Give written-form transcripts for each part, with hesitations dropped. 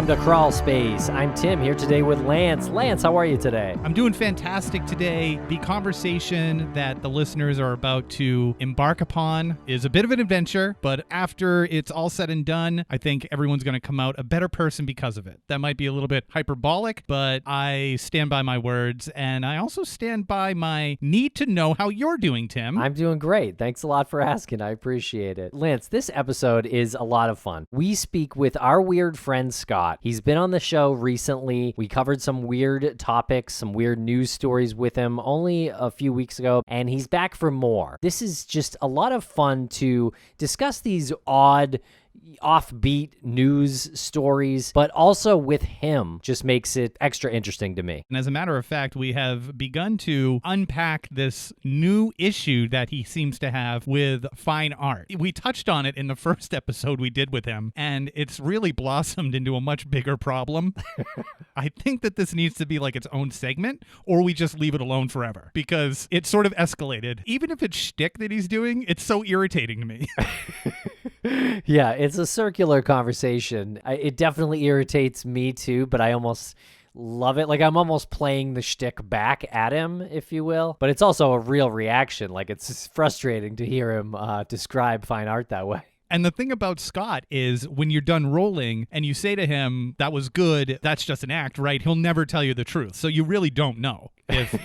to Crawlspace. I'm Tim, here today with Lance. Lance, how are you today? I'm doing fantastic today. The conversation that the listeners are about to embark upon is a bit of an adventure, but after it's all said and done, I think everyone's going to come out a better person because of it. That might be a little bit hyperbolic, but I stand by my words, and I also stand by my need to know how you're doing, Tim. I'm doing great. Thanks a lot for asking. I appreciate it. Lance, this episode is a lot of fun. We speak with our weird friend, Scott. He's been on the show recently. We covered some weird topics, some weird news stories with him only a few weeks ago, and he's back for more. This is just a lot of fun to discuss these odd, offbeat news stories, but also with him just makes it extra interesting to me. And as a matter of fact, we have begun to unpack this new issue that he seems to have with fine art. We touched on it in the first episode we did with him, and it's really blossomed into a much bigger problem. I think that this needs to be like its own segment, or we just leave it alone forever, because it sort of escalated. Even if it's shtick that he's doing, it's so irritating to me. Yeah, it's a circular conversation. It definitely irritates me too, but I almost love it. Like, I'm almost playing the shtick back at him, if you will. But it's also a real reaction. Like, it's frustrating to hear him describe fine art that way. And the thing about Scott is when you're done rolling and you say to him, that was good, that's just an act, right? He'll never tell you the truth. So you really don't know if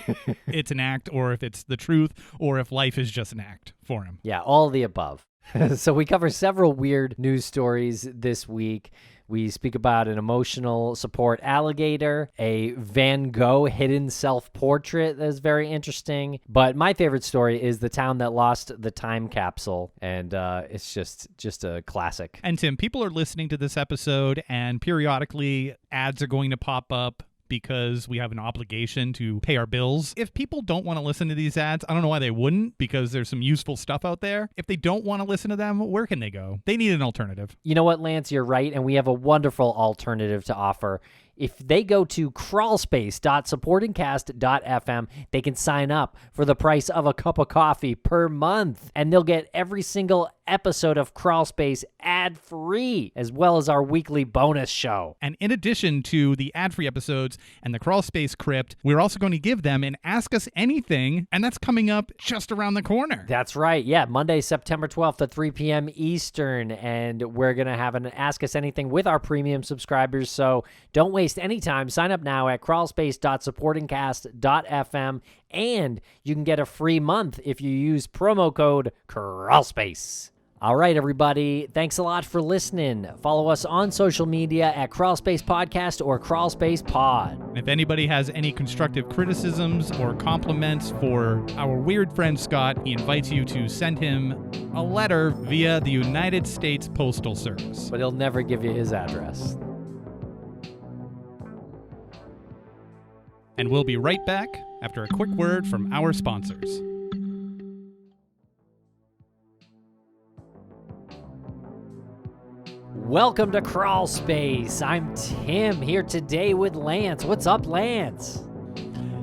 it's an act or if it's the truth or if life is just an act for him. Yeah, all of the above. So we cover several weird news stories this week. We speak about an emotional support alligator, a Van Gogh hidden self-portrait that is very interesting. But my favorite story is the town that lost the time capsule, and it's just a classic. And Tim, people are listening to this episode, and periodically ads are going to pop up because we have an obligation to pay our bills. If people don't want to listen to these ads, I don't know why they wouldn't, because there's some useful stuff out there. If they don't want to listen to them, where can they go? They need an alternative. You know what, Lance? You're right, and we have a wonderful alternative to offer. If they go to crawlspace.supportingcast.fm, they can sign up for the price of a cup of coffee per month, and they'll get every single episode of Crawlspace ad-free, as well as our weekly bonus show. And in addition to the ad-free episodes and the Crawlspace crypt, we're also going to give them an Ask Us Anything, and that's coming up just around the corner. That's right. Yeah, Monday, September 12th at 3 p.m. Eastern, and we're going to have an Ask Us Anything with our premium subscribers, so don't waste any time. Sign up now at crawlspace.supportingcast.fm, and you can get a free month if you use promo code Crawlspace. All right, everybody. Thanks a lot for listening. Follow us on social media at Crawlspace Podcast or Crawlspace Pod. If anybody has any constructive criticisms or compliments for our weird friend Scott, he invites you to send him a letter via the United States Postal Service. But he'll never give you his address. And we'll be right back after a quick word from our sponsors. Welcome to Crawlspace. I'm Tim, here today with Lance. What's up, Lance?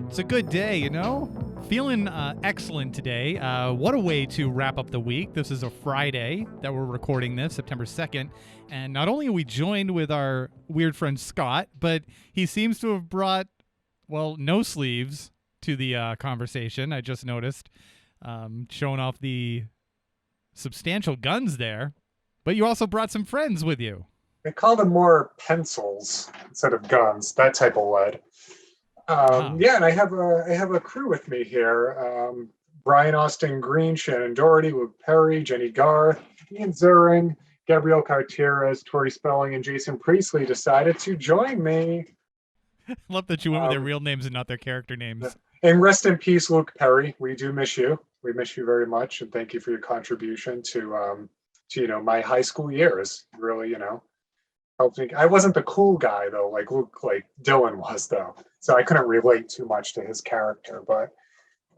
It's a good day, you know? Feeling excellent today. What a way to wrap up the week. This is a Friday that we're recording this, September 2nd. And not only are we joined with our weird friend Scott, but he seems to have brought, well, no sleeves to the conversation. I just noticed, showing off the substantial guns there. But you also brought some friends with you. They call them more pencils instead of guns, that type of lead. Yeah, and I have a crew with me here. Brian Austin Green, Shannon Doherty, Luke Perry, Jenny Garth, Ian Zuring, Gabrielle Cartierez, Tori Spelling, and Jason Priestley decided to join me. Love that you went with their real names and not their character names. And rest in peace, Luke Perry. We do miss you. We miss you very much, and thank you for your contribution to my high school years. Really, helped me. I wasn't the cool guy though, like Dylan was though, so I couldn't relate too much to his character. But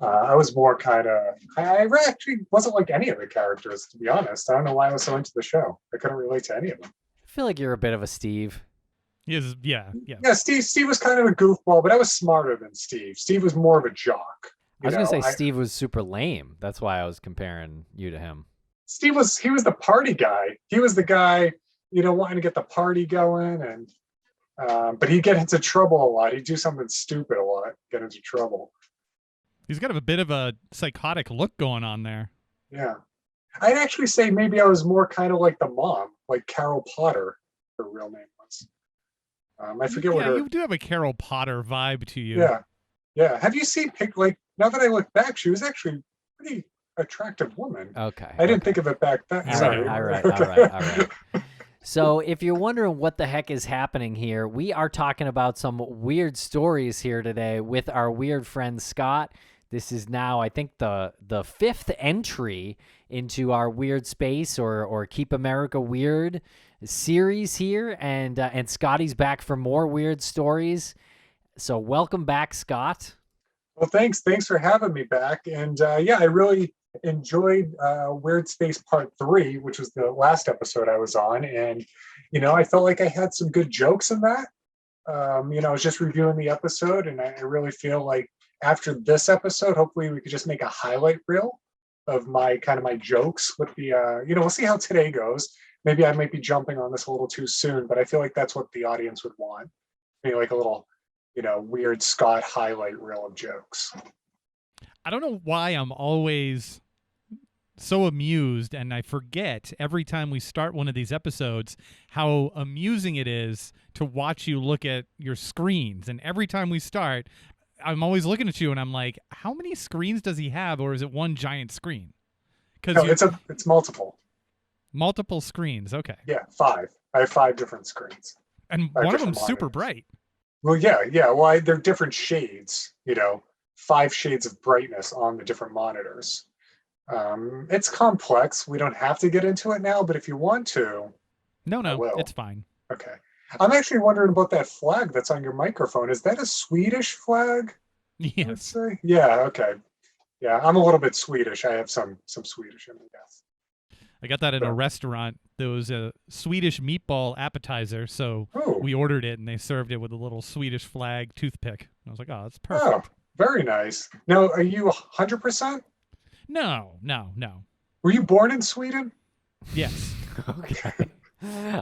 I was more I actually wasn't like any of the characters, to be honest. I don't know why I was so into the show. I couldn't relate to any of them. I feel like you're a bit of a Steve. Yeah. Steve was kind of a goofball, but I was smarter than Steve. Steve was more of a jock. I was going to say Steve was super lame. That's why I was comparing you to him. He was the party guy. He was the guy, wanting to get the party going, and But he'd get into trouble a lot. He'd do something stupid a lot, get into trouble. He's got a bit of a psychotic look going on there. Yeah. I'd actually say maybe I was more kind of like the mom, like Carol Potter, her real name was. I forget what her... you do have a Carol Potter vibe to you. Yeah. Yeah. Have you seen, like, now that I look back, she was actually a pretty attractive woman. Okay. I didn't think of it back then. Sorry. All right. So if you're wondering what the heck is happening here, we are talking about some weird stories here today with our weird friend Scott. This is now, I think, the fifth entry into our Weirdspace or Keep America Weird series here, and Scotty's back for more weird stories. So welcome back, Scott. Well, thanks for having me back. And yeah, I really enjoyed Weirdspace Part 3, which was the last episode I was on. And, I felt like I had some good jokes in that. I was just reviewing the episode, and I really feel like after this episode, hopefully we could just make a highlight reel of my jokes with the, we'll see how today goes. Maybe I might be jumping on this a little too soon, but I feel like that's what the audience would want. Maybe like a little, weird Scott highlight reel of jokes. I don't know why I'm always so amused, and I forget every time we start one of these episodes how amusing it is to watch you look at your screens. And every time we start, I'm always looking at you and I'm like, how many screens does he have, or is it one giant screen? Because it's multiple screens. Okay. Yeah, 5. I have 5 different screens. And one of them's super bright. Well, yeah. Well, they're different shades, 5 shades of brightness on the different monitors. It's complex. We don't have to get into it now, but if you want to, no, it's fine. Okay. I'm actually wondering about that flag that's on your microphone. Is that a Swedish flag? Yes. Let's say? Yeah. Okay. Yeah, I'm a little bit Swedish. I have some Swedish in me, yes. I got that at a restaurant. There was a Swedish meatball appetizer, so we ordered it, and they served it with a little Swedish flag toothpick. And I was like, oh, that's perfect. Oh, very nice. Now, are you 100%? No. Were you born in Sweden? Yes. Okay.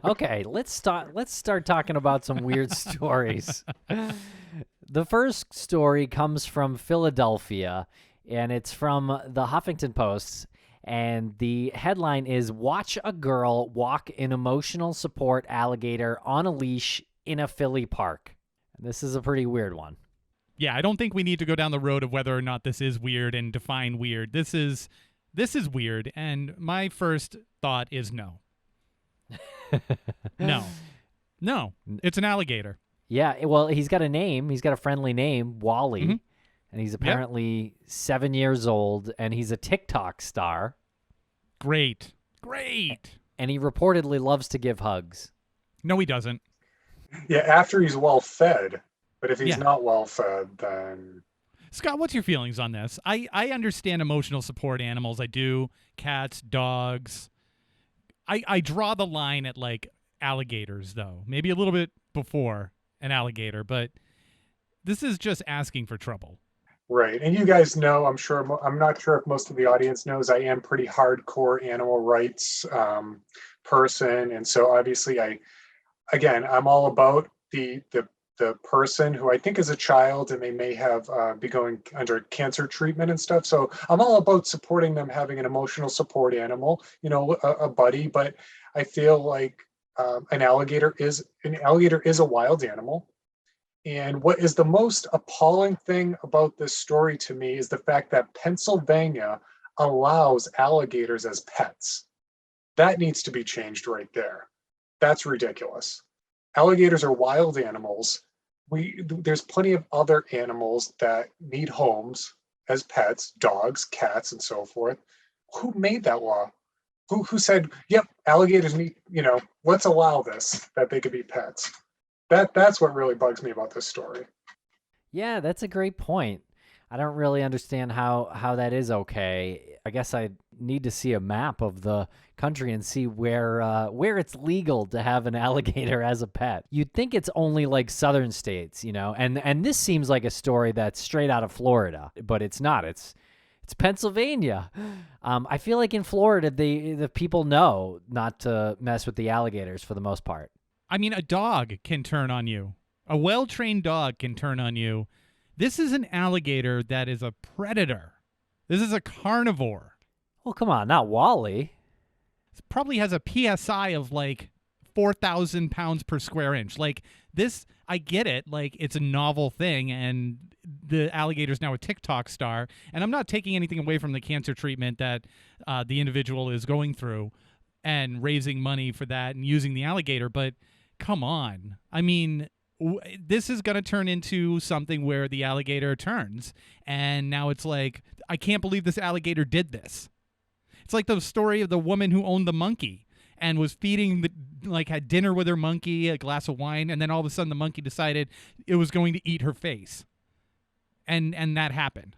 Okay, let's start talking about some weird stories. The first story comes from Philadelphia, and it's from the Huffington Post, and the headline is, "Watch a girl walk an emotional support alligator on a leash in a Philly park." And this is a pretty weird one. Yeah, I don't think we need to go down the road of whether or not this is weird and define weird. This is weird, and my first thought is no. No, it's an alligator. Yeah, well, he's got a name. He's got a friendly name, Wally, and he's apparently 7 years old, and he's a TikTok star. Great. And he reportedly loves to give hugs. No, he doesn't. Yeah, after he's well fed. But if he's not well fed, then... Scott, what's your feelings on this? I understand emotional support animals. I do. Cats, dogs. I draw the line at, like, alligators, though. Maybe a little bit before an alligator, but this is just asking for trouble. Right. And you guys know, I'm not sure if most of the audience knows, I am pretty hardcore animal rights person. And so obviously I'm all about the person who I think is a child, and they may have be going under cancer treatment and stuff. So I'm all about supporting them, having an emotional support animal, a buddy. But I feel like an alligator is a wild animal. And what is the most appalling thing about this story to me is the fact that Pennsylvania allows alligators as pets. That needs to be changed right there. That's ridiculous. Alligators are wild animals. There's plenty of other animals that need homes as pets, dogs, cats, and so forth. Who made that law? Who said, yep, alligators need, let's allow this, that they could be pets? That's what really bugs me about this story. Yeah, that's a great point. I don't really understand how that is okay. I guess I need to see a map of the country and see where it's legal to have an alligator as a pet. You'd think it's only like southern states, and this seems like a story that's straight out of Florida, but it's not. It's Pennsylvania. I feel like in Florida, the people know not to mess with the alligators for the most part. I mean, a dog can turn on you. A well-trained dog can turn on you. This is an alligator that is a predator. This is a carnivore. Well, come on, not Wally. It probably has a PSI of like 4,000 pounds per square inch. Like this, I get it. Like it's a novel thing, and the alligator's now a TikTok star. And I'm not taking anything away from the cancer treatment that the individual is going through and raising money for that and using the alligator. But come on. I mean, this is going to turn into something where the alligator turns. And now it's like, I can't believe this alligator did this. It's like the story of the woman who owned the monkey and was feeding had dinner with her monkey, a glass of wine, and then all of a sudden the monkey decided it was going to eat her face. And that happened.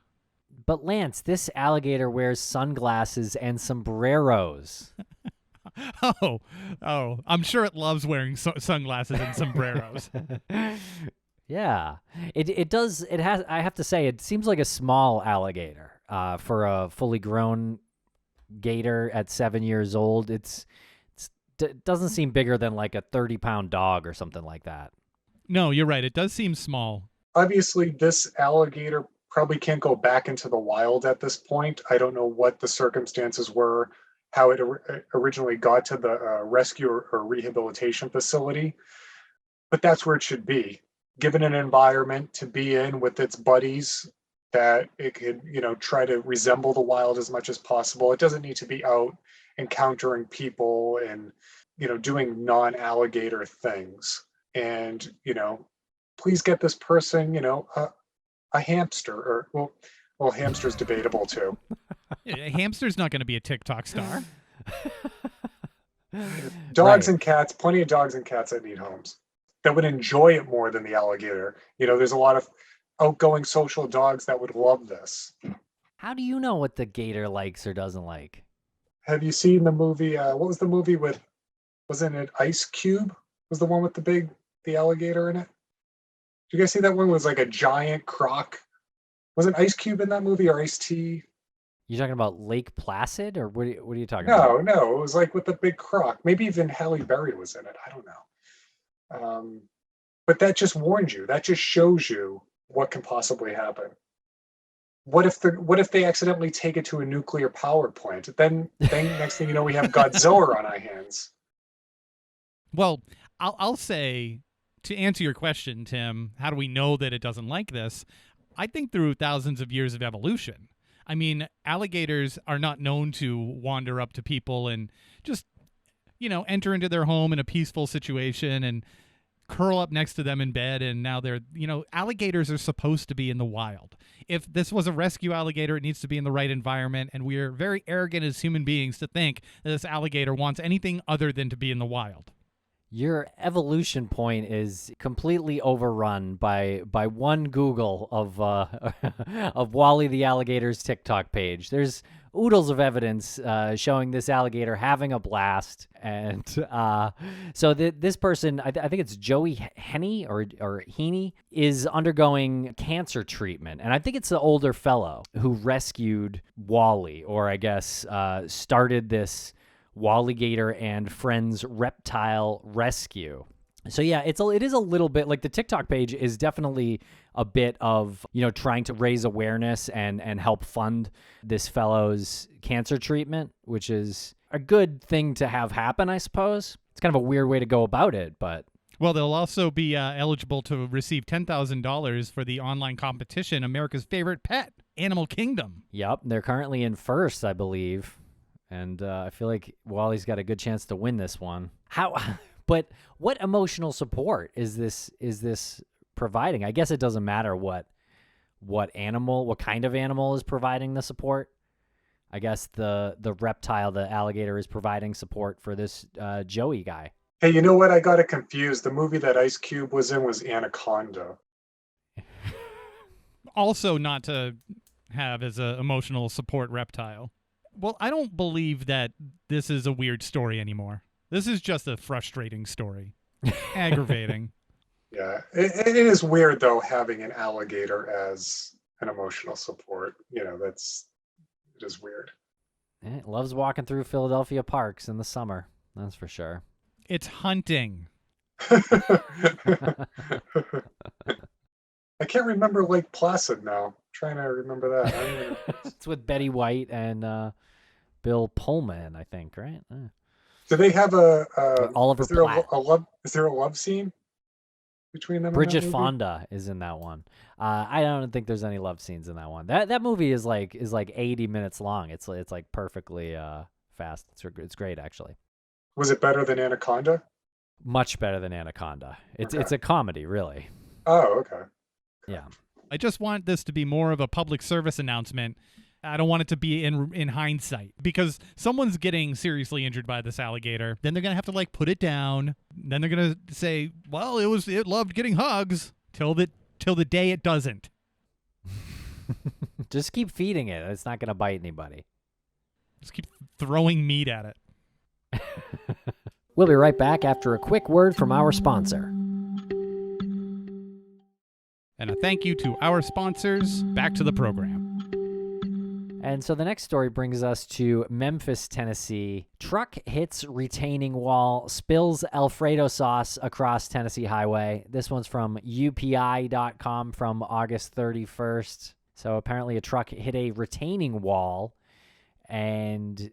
But Lance, this alligator wears sunglasses and sombreros. Oh, I'm sure it loves wearing sunglasses and sombreros. Yeah, it does. It has. I have to say, it seems like a small alligator for a fully grown gator at 7 years old. It doesn't seem bigger than like a 30-pound dog or something like that. No, you're right. It does seem small. Obviously, this alligator probably can't go back into the wild at this point. I don't know what the circumstances were, how it originally got to the rescue or rehabilitation facility, but that's where it should be, given an environment to be in with its buddies that it could, try to resemble the wild as much as possible. It doesn't need to be out encountering people and, doing non-alligator things. And, please get this person, a hamster, or well, hamster's debatable too. A hamster's not going to be a TikTok star. Dogs and cats, plenty of dogs and cats that need homes that would enjoy it more than the alligator. There's a lot of outgoing social dogs that would love this. How do you know what the gator likes or doesn't like? Have you seen the movie? What was the movie with? Wasn't it Ice Cube? Was the one with the alligator in it? Did you guys see that one? It was like a giant croc. Wasn't Ice Cube in that movie or Ice-T? You talking about Lake Placid, or what are you talking about? No, it was like with the big croc. Maybe even Halle Berry was in it. I don't know. But that just warns you. That just shows you what can possibly happen. What if they accidentally take it to a nuclear power plant? Then next thing you know, we have Godzilla on our hands. Well, I'll say, to answer your question, Tim, how do we know that it doesn't like this? I think through thousands of years of evolution. I mean, alligators are not known to wander up to people and just, enter into their home in a peaceful situation and curl up next to them in bed. And now they're, alligators are supposed to be in the wild. If this was a rescue alligator, it needs to be in the right environment. And we are very arrogant as human beings to think that this alligator wants anything other than to be in the wild. Your evolution point is completely overrun by one Google of of Wally the alligator's TikTok page. There's oodles of evidence showing this alligator having a blast, and so this person, I think it's Joey Henney or Heaney, is undergoing cancer treatment, and I think it's the older fellow who rescued Wally, or I guess started this Walligator and Friends reptile rescue. So yeah, it is a little bit like the TikTok page is definitely a bit of, trying to raise awareness and help fund this fellow's cancer treatment, which is a good thing to have happen, I suppose. It's kind of a weird way to go about it, but... Well, they'll also be eligible to receive $10,000 for the online competition, America's Favorite Pet, Animal Kingdom. Yep, they're currently in first, I believe. And I feel like Wally's got a good chance to win this one. But what emotional support is this providing? I guess it doesn't matter what kind of animal is providing the support. I guess the reptile, the alligator, is providing support for this Joey guy. Hey, you know what? I got it confused. The movie that Ice Cube was in was Anaconda. Also not to have as an emotional support reptile. Well, I don't believe that this is a weird story anymore. This is just a frustrating story. Aggravating. Yeah, it is weird, though, having an alligator as an emotional support. It is weird. It loves walking through Philadelphia parks in the summer. That's for sure. It's hunting. I can't remember Lake Placid now. I'm trying to remember that. I don't even know. It's with Betty White and Bill Pullman, I think, right? Do they have a Oliver is there Platt. a love? Is there a love scene between them? Bridget in that movie? Fonda is in that one. I don't think there's any love scenes in that one. That movie is like 80 minutes long. It's like perfectly fast. It's great actually. Was it better than Anaconda? Much better than Anaconda. It's Okay. a comedy, really. Oh, okay. Yeah. I just want this to be more of a public service announcement. I don't want it to be in hindsight, because someone's getting seriously injured by this alligator. Then they're gonna have to like put it down. Then they're gonna say, "Well, it loved getting hugs till the day it doesn't." Just keep feeding it. It's not gonna bite anybody. Just keep throwing meat at it. We'll be right back after a quick word from our sponsor. And a thank you to our sponsors. Back to the program. And so the next story brings us to Memphis, Tennessee. Truck hits retaining wall, spills Alfredo sauce across Tennessee highway. This one's from UPI.com from August 31st. So apparently a truck hit a retaining wall, and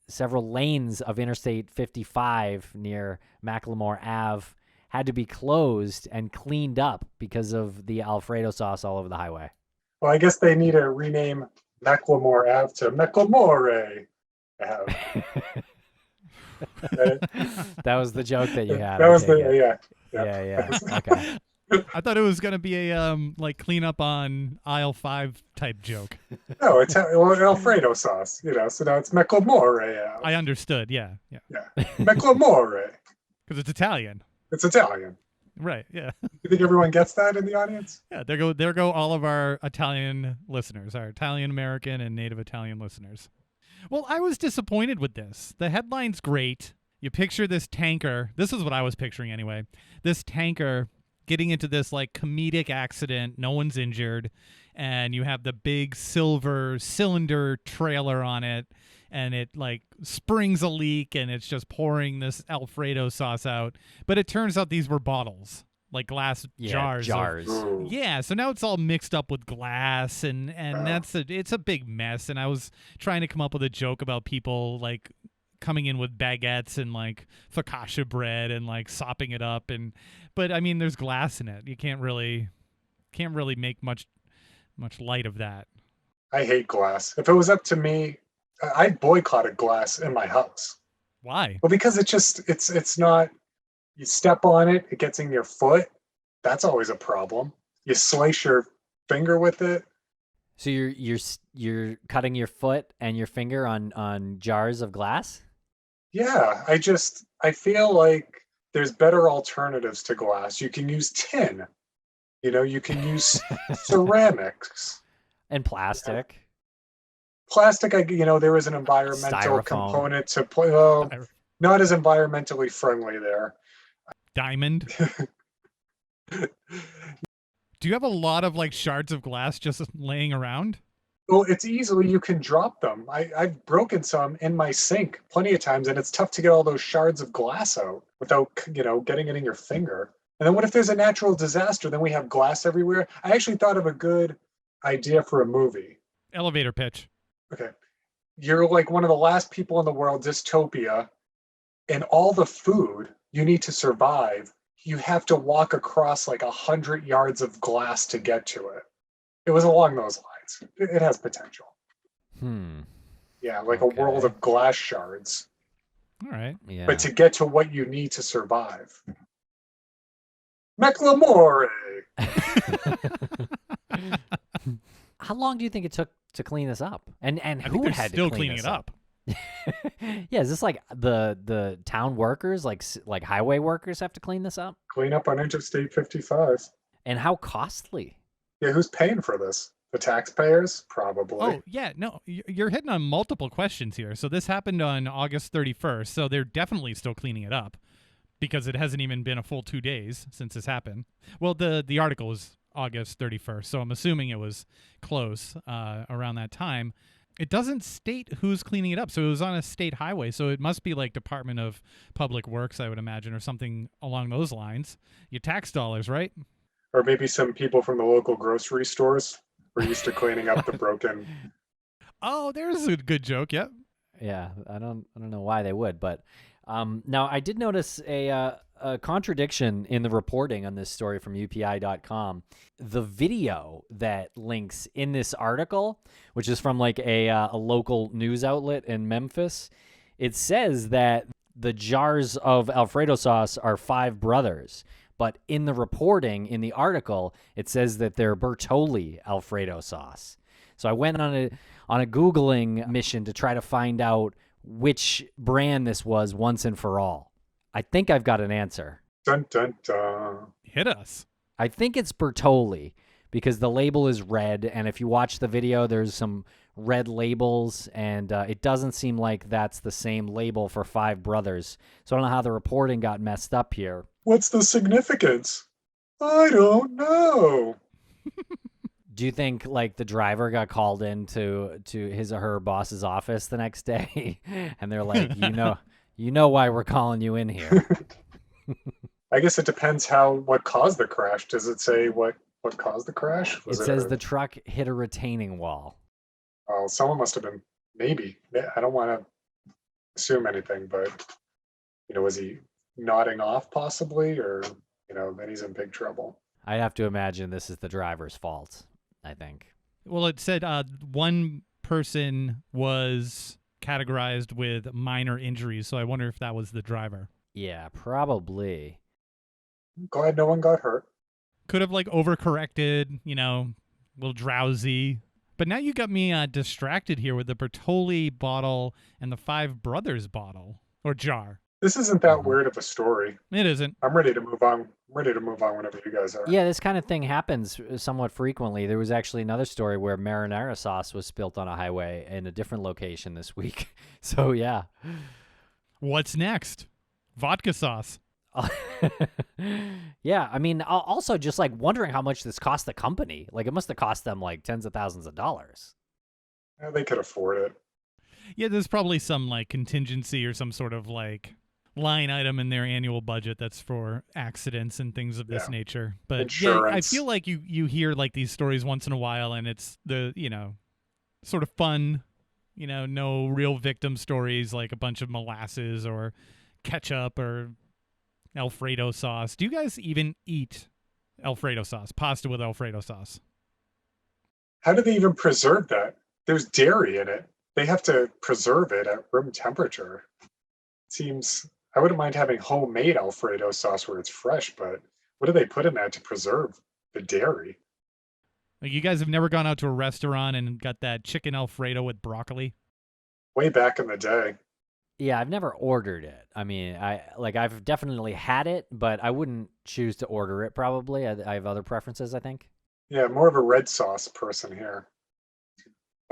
several lanes of Interstate 55 near Macklemore Ave had to be closed and cleaned up because of the Alfredo sauce all over the highway. Well, I guess they need to rename Macklemore Ave to Macklemore Ave. That was the joke that you had. That was yeah. Yeah. Okay. I thought it was gonna be a like clean up on aisle 5 type joke. No, it's Alfredo sauce, so now it's Macklemore Ave. I understood. Yeah. Macklemore. Because it's Italian. It's Italian. Right. Yeah. You think everyone gets that in the audience? Yeah. There go all of our Italian listeners, our Italian American and Native Italian listeners. Well, I was disappointed with this. The headline's great. You picture this tanker. This is what I was picturing anyway. This tanker getting into this like comedic accident. No one's injured. And you have the big silver cylinder trailer on it. And it like springs a leak and it's just pouring this Alfredo sauce out. But it turns out these were bottles, like glass jars. Yeah, so now it's all mixed up with glass and it's a big mess. And I was trying to come up with a joke about people like coming in with baguettes and like focaccia bread and like sopping it up, but I mean there's glass in it. You can't really make much light of that. I hate glass. If it was up to me, I'd boycotted glass in my house. Why? Well, because it's not, you step on it, it gets in your foot. That's always a problem. You slice your finger with it. So you're cutting your foot and your finger on jars of glass? Yeah, I feel like there's better alternatives to glass. You can use tin. You can use ceramics. And plastic. Plastic, there is an environmental Styrofoam. component to play. Not as environmentally friendly there. Diamond. Do you have a lot of like shards of glass just laying around? Well, it's easily, you can drop them. I've broken some in my sink plenty of times, and it's tough to get all those shards of glass out without, getting it in your finger. And then what if there's a natural disaster? Then we have glass everywhere. I actually thought of a good idea for a movie. Elevator pitch. Okay. You're like one of the last people in the world, dystopia, and all the food you need to survive, you have to walk across like 100 yards of glass to get to it. It was along those lines. It has potential. Yeah, like Okay. a world of glass shards. All right. Yeah. But to get to what you need to survive. Macklemore. How long do you think it took to clean this up? And I who think they're had still to clean cleaning this it up. Yeah, is this like the town workers, like highway workers have to clean this up? Clean up on Interstate 55. And how costly? Yeah, who's paying for this? The taxpayers? Probably. Oh, yeah. No, you're hitting on multiple questions here. So this happened on August 31st. So they're definitely still cleaning it up because it hasn't even been a full 2 days since this happened. Well, the article is August 31st. So I'm assuming it was close around that time. It doesn't state who's cleaning it up. So it was on a state highway. So it must be like Department of Public Works, I would imagine, or something along those lines. Your tax dollars, right? Or maybe some people from the local grocery stores were used to cleaning up the broken. Oh, there's a good joke. Yep. Yeah, I don't know why they would, but now I did notice a contradiction in the reporting on this story from UPI.com. The video that links in this article, which is from like a local news outlet in Memphis, it says that the jars of Alfredo sauce are 5 brothers. But in the reporting, in the article, it says that they're Bertolli Alfredo sauce. So I went on a Googling mission to try to find out which brand this was once and for all. I think I've got an answer. Dun, dun, dun. Hit us. I think it's Bertolli because the label is red, and if you watch the video, there's some red labels, and it doesn't seem like that's the same label for 5 brothers. So I don't know how the reporting got messed up here. What's the significance? I don't know. Do you think like the driver got called into his or her boss's office the next day, and they're like, you know why we're calling you in here? I guess it depends what caused the crash. Does it say what caused the crash? It says the truck hit a retaining wall. Oh, someone must have been, maybe. I don't want to assume anything, but was he nodding off possibly, or then he's in big trouble. I have to imagine this is the driver's fault, I think. Well, it said one person was categorized with minor injuries, so I wonder if that was the driver. Yeah, probably. Glad no one got hurt. Could have like overcorrected, a little drowsy. But now you got me distracted here with the Bertolli bottle and the 5 brothers bottle or jar. This isn't that weird of a story. It isn't. I'm ready to move on. Whenever you guys are. Yeah, this kind of thing happens somewhat frequently. There was actually another story where marinara sauce was spilt on a highway in a different location this week. So, yeah. What's next? Vodka sauce. Yeah, I mean, also just like wondering how much this cost the company. Like, it must have cost them like tens of thousands of dollars. Yeah, they could afford it. Yeah, there's probably some like contingency or some sort of like line item in their annual budget that's for accidents and things of this nature. But insurance. Yeah, I feel like you hear like these stories once in a while, and it's the sort of fun, no real victim stories like a bunch of molasses or ketchup or Alfredo sauce. Do you guys even eat Alfredo sauce, pasta with Alfredo sauce? How do they even preserve that? There's dairy in it. They have to preserve it at room temperature. Seems, I wouldn't mind having homemade Alfredo sauce where it's fresh, but what do they put in that to preserve the dairy? Like, you guys have never gone out to a restaurant and got that chicken Alfredo with broccoli? Way back in the day. Yeah, I've never ordered it. I mean, I've definitely had it, but I wouldn't choose to order it probably. I have other preferences, I think. Yeah, more of a red sauce person here.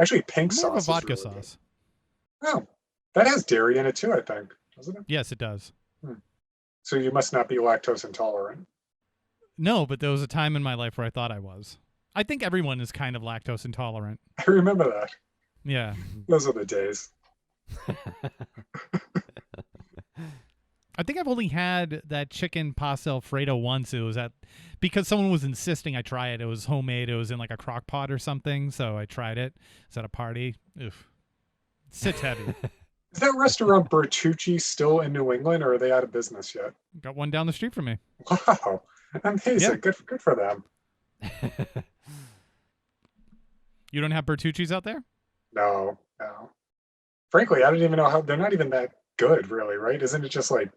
Actually, pink More sauce. of a vodka is really sauce. Good. Oh, that has dairy in it too, I think. Doesn't it? Yes, it does. So you must not be lactose intolerant. No, but there was a time in my life where I thought I was. I think everyone is kind of lactose intolerant. I remember that. Yeah. Those are the days. I think I've only had that chicken pasta Alfredo once. It was because someone was insisting I try it. It was homemade. It was in like a crock pot or something. So I tried it. It's at a party. Oof. It sits heavy. Is that restaurant Bertucci still in New England, or are they out of business yet? Got one down the street from me. Wow. Amazing. Yeah. Good for them. You don't have Bertucci's out there? No. Frankly, I don't even know how, they're not even that good, really, right? Isn't it just like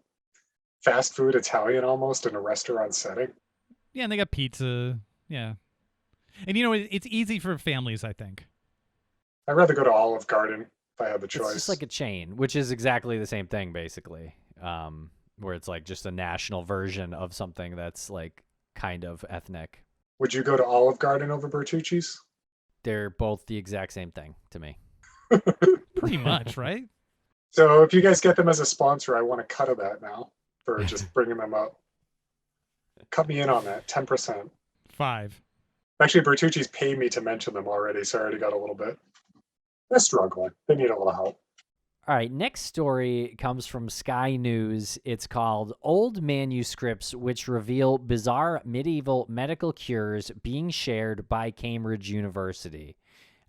fast food Italian almost in a restaurant setting? Yeah, and they got pizza. Yeah. And it's easy for families, I think. I'd rather go to Olive Garden if I had the choice. It's just like a chain, which is exactly the same thing, basically, where it's like just a national version of something that's like kind of ethnic. Would you go to Olive Garden over Bertucci's? They're both the exact same thing to me. Pretty much, right? So if you guys get them as a sponsor, I want a cut of that now for just bringing them up. Cut me in on that, 10%. 5. Actually, Bertucci's paid me to mention them already, so I already got a little bit. They're struggling. They need a little help. All right, next story comes from Sky News. It's called Old Manuscripts Which Reveal Bizarre Medieval Medical Cures Being Shared by Cambridge University.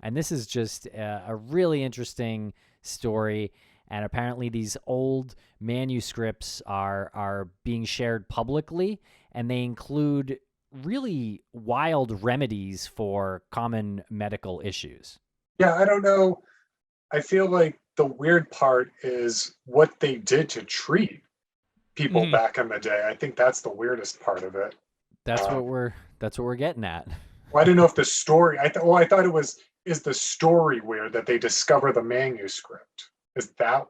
And this is just a really interesting story. And apparently these old manuscripts are being shared publicly, and they include really wild remedies for common medical issues. Yeah, I don't know. I feel like the weird part is what they did to treat people back in the day. I think that's the weirdest part of it. That's what we're getting at. Well, I don't know if the story. I thought it was. Is the story weird that they discover the manuscript? Is that?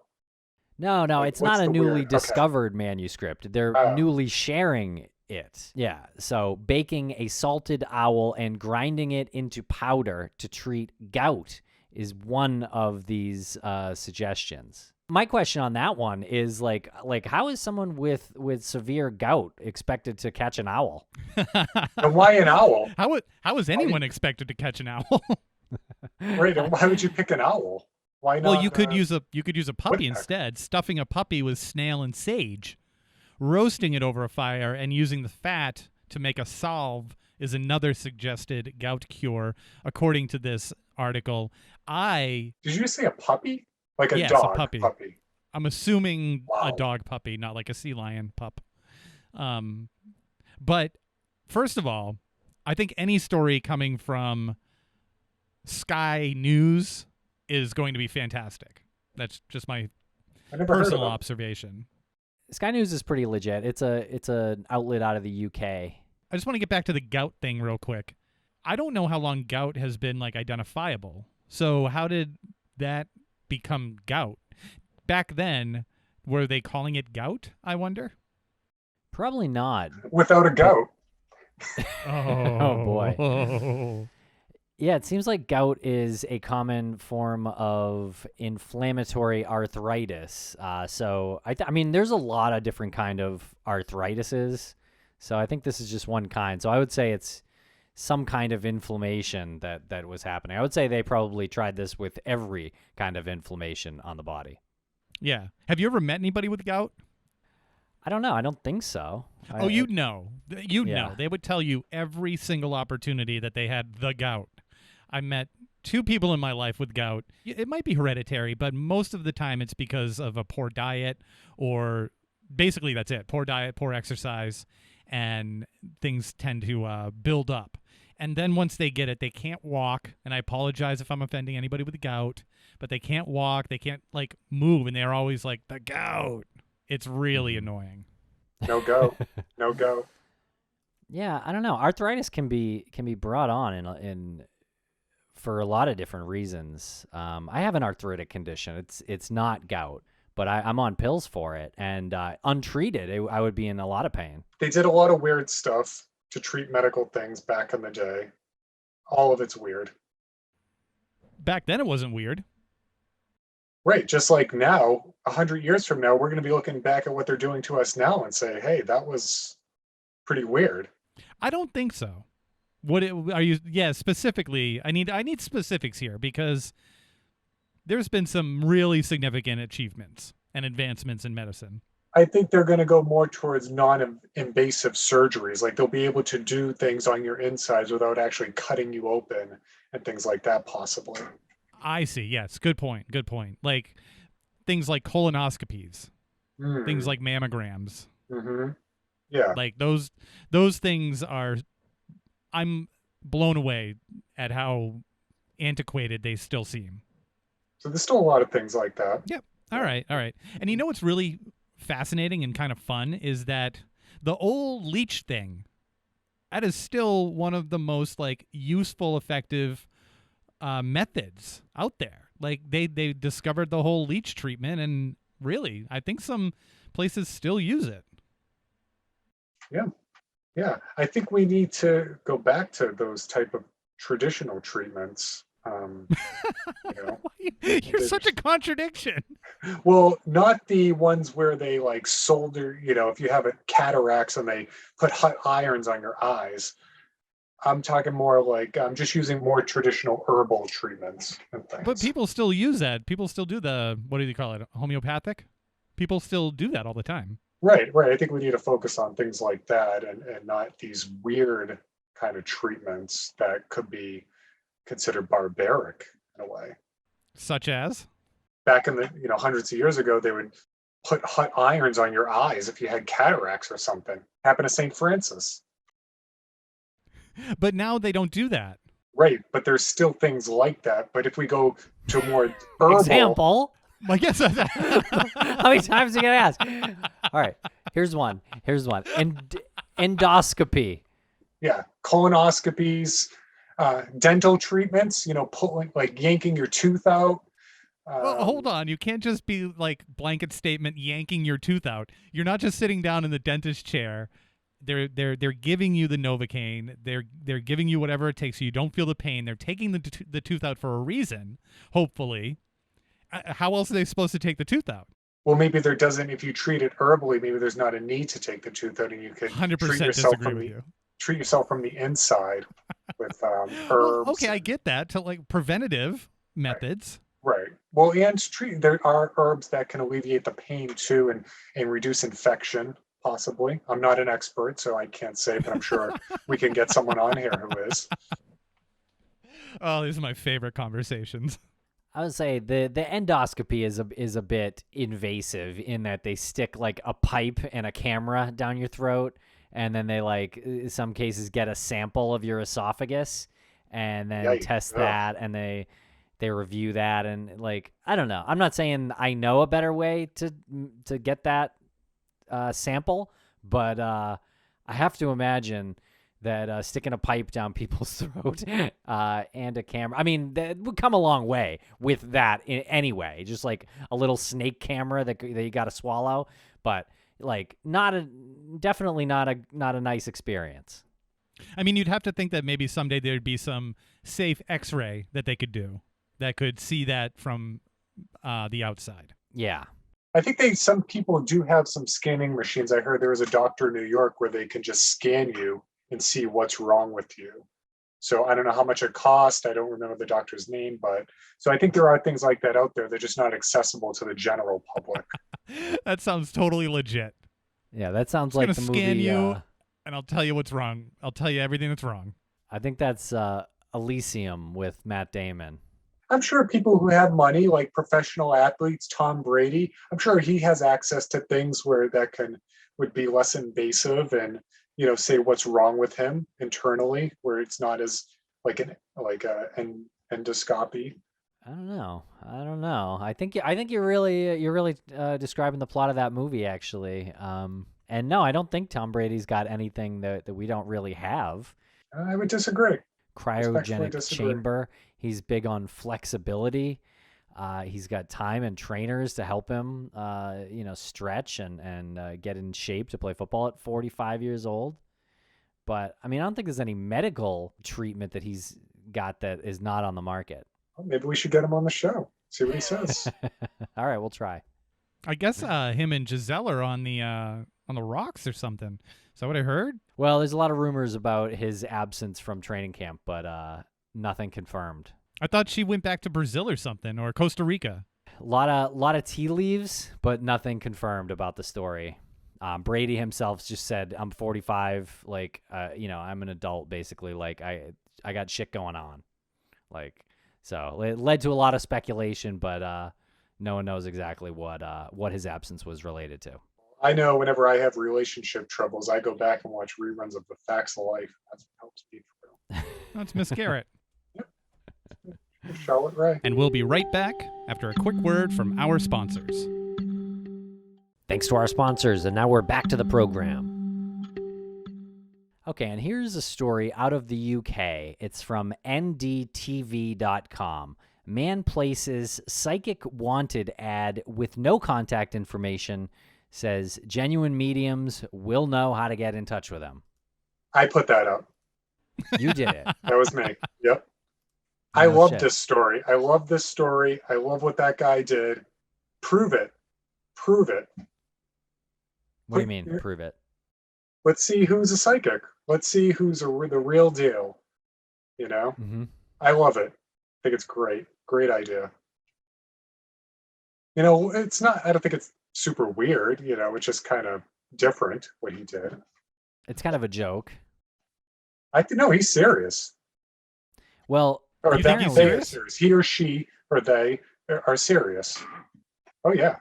No, like, it's not a the newly weird? Okay. discovered manuscript. They're newly sharing it. Yeah. So baking a salted owl and grinding it into powder to treat gout is one of these suggestions. My question on that one is like how is someone with severe gout expected to catch an owl? And why an owl? How is anyone expected to catch an owl? Right. And why would you pick an owl? Why not? Well, you could use a puppy woodpecker. instead. Stuffing a puppy with snail and sage, roasting it over a fire, and using the fat to make a salve is another suggested gout cure, according to this article. Did you say a puppy? Like a Yes, dog a puppy. I'm assuming a dog puppy, not like a sea lion pup. But first of all, I think any story coming from Sky News is going to be fantastic. That's just my personal observation. Sky News is pretty legit. It's an outlet out of the UK. I just want to get back to the gout thing real quick. I don't know how long gout has been like identifiable. So how did that become gout? Back then, were they calling it gout, I wonder? Probably not. Without a goat. Oh boy. Yeah, it seems like gout is a common form of inflammatory arthritis. So I mean, there's a lot of different kind of arthritises. So I think this is just one kind. So I would say it's some kind of inflammation that was happening. I would say they probably tried this with every kind of inflammation on the body. Yeah. Have you ever met anybody with gout? I don't know. I don't think so. You'd know. You'd Yeah. know. They would tell you every single opportunity that they had the gout. I met 2 people in my life with gout. It might be hereditary, but most of the time it's because of a poor diet, or basically that's it. Poor diet, poor exercise, and things tend to build up. And then once they get it, they can't walk. And I apologize if I'm offending anybody with gout, but they can't walk. They can't like move. And they're always like, the gout. It's really annoying. No goat. No goat. Yeah, I don't know. Arthritis can be brought on in for a lot of different reasons. I have an arthritic condition. It's not gout, but I'm on pills for it, and untreated, I would be in a lot of pain. They did a lot of weird stuff to treat medical things back in the day. All of it's weird. Back then it wasn't weird. Right. Just like now, 100 years from now, we're going to be looking back at what they're doing to us now and say, hey, that was pretty weird. I don't think so. Specifically, I need specifics here, because there's been some really significant achievements and advancements in medicine. I think they're going to go more towards non-invasive surgeries. Like they'll be able to do things on your insides without actually cutting you open and things like that, possibly. I see. Yes. Good point. Good point. Like things like colonoscopies, things like mammograms. Mm-hmm. Yeah. Like those things are, I'm blown away at how antiquated they still seem. So there's still a lot of things like that. Yep. All right. And you know what's really fascinating and kind of fun is that the old leech thing, that is still one of the most like useful, effective methods out there. Like they discovered the whole leech treatment, and really, I think some places still use it. Yeah. I think we need to go back to those type of traditional treatments. You're such a contradiction. Well, not the ones where they like solder, if you have cataracts and they put hot irons on your eyes. I'm talking more like I'm just using more traditional herbal treatments and things. But people still use that. People still do the, what do you call it? Homeopathic? People still do that all the time. Right, right. I think we need to focus on things like that and not these weird kind of treatments that could be considered barbaric in a way. Such as? Back in the, hundreds of years ago, they would put hot irons on your eyes if you had cataracts or something. Happened to St. Francis. But now they don't do that. Right, but there's still things like that. But if we go to more herbal... Example. I guess How many times are you going to ask? All right, here's one. Endoscopy. Yeah, colonoscopies, dental treatments, pulling, like yanking your tooth out. Well, hold on. You can't just be like blanket statement yanking your tooth out. You're not just sitting down in the dentist chair. They're giving you the Novocaine. They're giving you whatever it takes so you don't feel the pain. They're taking the tooth out for a reason, hopefully. How else are they supposed to take the tooth out? Well, maybe there doesn't. If you treat it herbally, maybe there's not a need to take the tooth out, and you could 100% disagree with you. Treat yourself from the inside with herbs. Well, okay, I get that. To like preventative methods. Right. Well, and there are herbs that can alleviate the pain too, and reduce infection. Possibly. I'm not an expert, so I can't say, but I'm sure we can get someone on here who is. Oh, these are my favorite conversations. I would say the endoscopy is a bit invasive in that they stick like a pipe and a camera down your throat, and then they like in some cases get a sample of your esophagus and then test that, and they review that, and like I don't know. I'm not saying I know a better way to get that sample, but I have to imagine that sticking a pipe down people's throat and a camera, I mean, that would come a long way with that anyway. Just like a little snake camera that you got to swallow, but like definitely not a nice experience. I mean, you'd have to think that maybe someday there'd be some safe X-ray that they could do that could see that from the outside. Yeah. I think some people do have some scanning machines. I heard there was a doctor in New York where they can just scan you and see what's wrong with you. So I don't know how much it cost. I don't remember the doctor's name, but so I think there are things like that out there. They're just not accessible to the general public. That sounds totally legit. Yeah, that sounds like the movie. I'm gonna scan you, and I'll tell you what's wrong. I'll tell you everything that's wrong. I think that's Elysium with Matt Damon. I'm sure people who have money, like professional athletes, Tom Brady, I'm sure he has access to things where that would be less invasive and, say what's wrong with him internally, where it's not as like an endoscopy. I don't know. I think you're really describing the plot of that movie, actually. And no, I don't think Tom Brady's got anything that we don't really have. I would disagree. Cryogenic chamber. He's big on flexibility. He's got time and trainers to help him, stretch and get in shape to play football at 45 years old. But I mean, I don't think there's any medical treatment that he's got that is not on the market. Well, maybe we should get him on the show. See what he says. All right, we'll try. I guess him and Giselle are on the rocks or something. Is that what I heard? Well, there's a lot of rumors about his absence from training camp, but nothing confirmed. I thought she went back to Brazil or something, or Costa Rica. A lot of tea leaves, but nothing confirmed about the story. Brady himself just said, "I'm 45. Like, I'm an adult, basically. Like, I got shit going on." Like, so it led to a lot of speculation, but no one knows exactly what his absence was related to. I know whenever I have relationship troubles, I go back and watch reruns of The Facts of Life. That's what helps me through. That's Miss Garrett. Yep. Charlotte Ray. And we'll be right back after a quick word from our sponsors. Thanks to our sponsors, and now we're back to the program. Okay, and here's a story out of the UK. It's from ndtv.com. Man places psychic wanted ad with no contact information, says genuine mediums will know how to get in touch with him. I put that up. You did it. That was me. Yep. I love this story. I love this story. I love what that guy did. Prove it. Prove it. What do you mean, prove it? Let's see who's a psychic. Let's see who's the real deal. You know, I love it. I think it's great. Great idea. You know, it's not. I don't think it's super weird. You know, it's just kind of different what he did. It's kind of a joke. I think no, he's serious. Well, you think he's serious? He or she or they are serious. Oh yeah,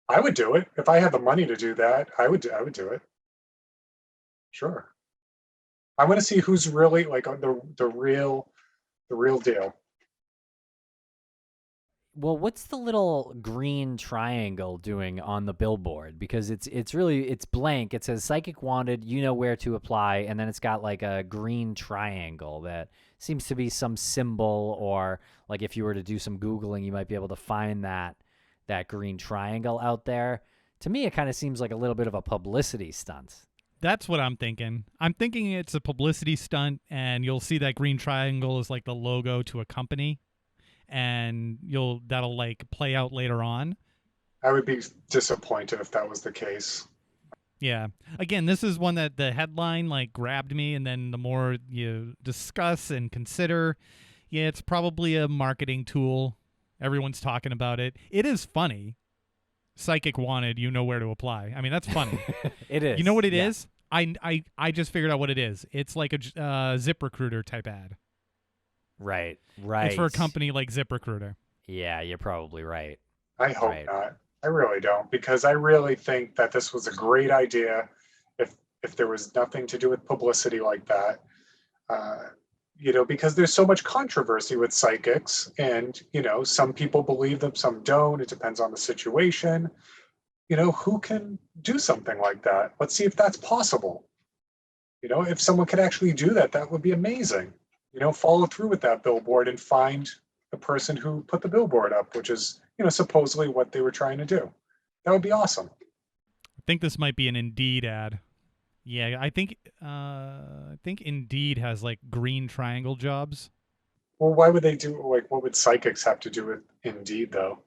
I would do it if I had the money to do that. I would do it. Sure. I want to see who's really like the real deal. Well, what's the little green triangle doing on the billboard? Because it's really blank. It says psychic wanted, you know where to apply, and then it's got like a green triangle that seems to be some symbol, or like if you were to do some Googling, you might be able to find that green triangle out there. To me, it kind of seems like a little bit of a publicity stunt. That's what I'm thinking. I'm thinking it's a publicity stunt, and you'll see that green triangle is like the logo to a company. And that'll like play out later on. I would be disappointed if that was the case. Yeah. Again, this is one that the headline like grabbed me, and then the more you discuss and consider, yeah, it's probably a marketing tool. Everyone's talking about it. It is funny. Psychic wanted, you know where to apply. I mean, that's funny. It is. You know what it is? I just figured out what it is. It's like a ZipRecruiter type ad. Right. It's for a company like ZipRecruiter. Yeah, you're probably right. I hope not. I really don't, because I really think that this was a great idea. If there was nothing to do with publicity like that, you know, because there's so much controversy with psychics, and you know, some people believe them, some don't. It depends on the situation. You know, who can do something like that? Let's see if that's possible. You know, if someone could actually do that, that would be amazing. You know, follow through with that billboard and find the person who put the billboard up, which is, you know, supposedly what they were trying to do. That would be awesome. I think this might be an Indeed ad. Yeah, I think Indeed has like green triangle jobs. Well, why would they do, like, what would psychics have to do with Indeed though?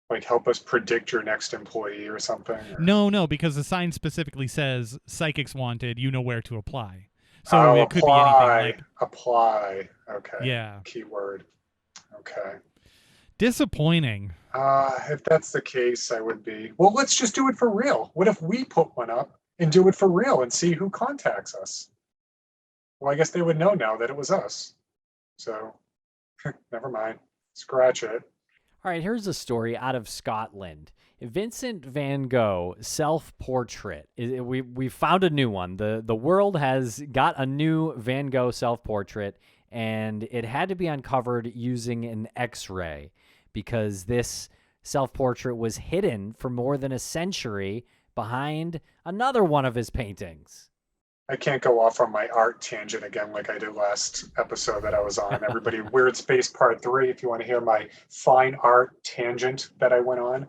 Like help us predict your next employee or something? Or... No, because the sign specifically says psychics wanted, you know where to apply. So it could be anything like apply. Okay. Yeah. Keyword. Okay. Disappointing. If that's the case, I would be. Well, let's just do it for real. What if we put one up and do it for real and see who contacts us? Well, I guess they would know now that it was us. So, never mind. Scratch it. All right, here's a story out of Scotland. Vincent van Gogh self-portrait. We found a new one. The world has got a new Van Gogh self-portrait, and it had to be uncovered using an X-ray because this self-portrait was hidden for more than a century behind another one of his paintings. I can't go off on my art tangent again like I did last episode that I was on. Everybody, Weirdspace Part 3, if you want to hear my fine art tangent that I went on.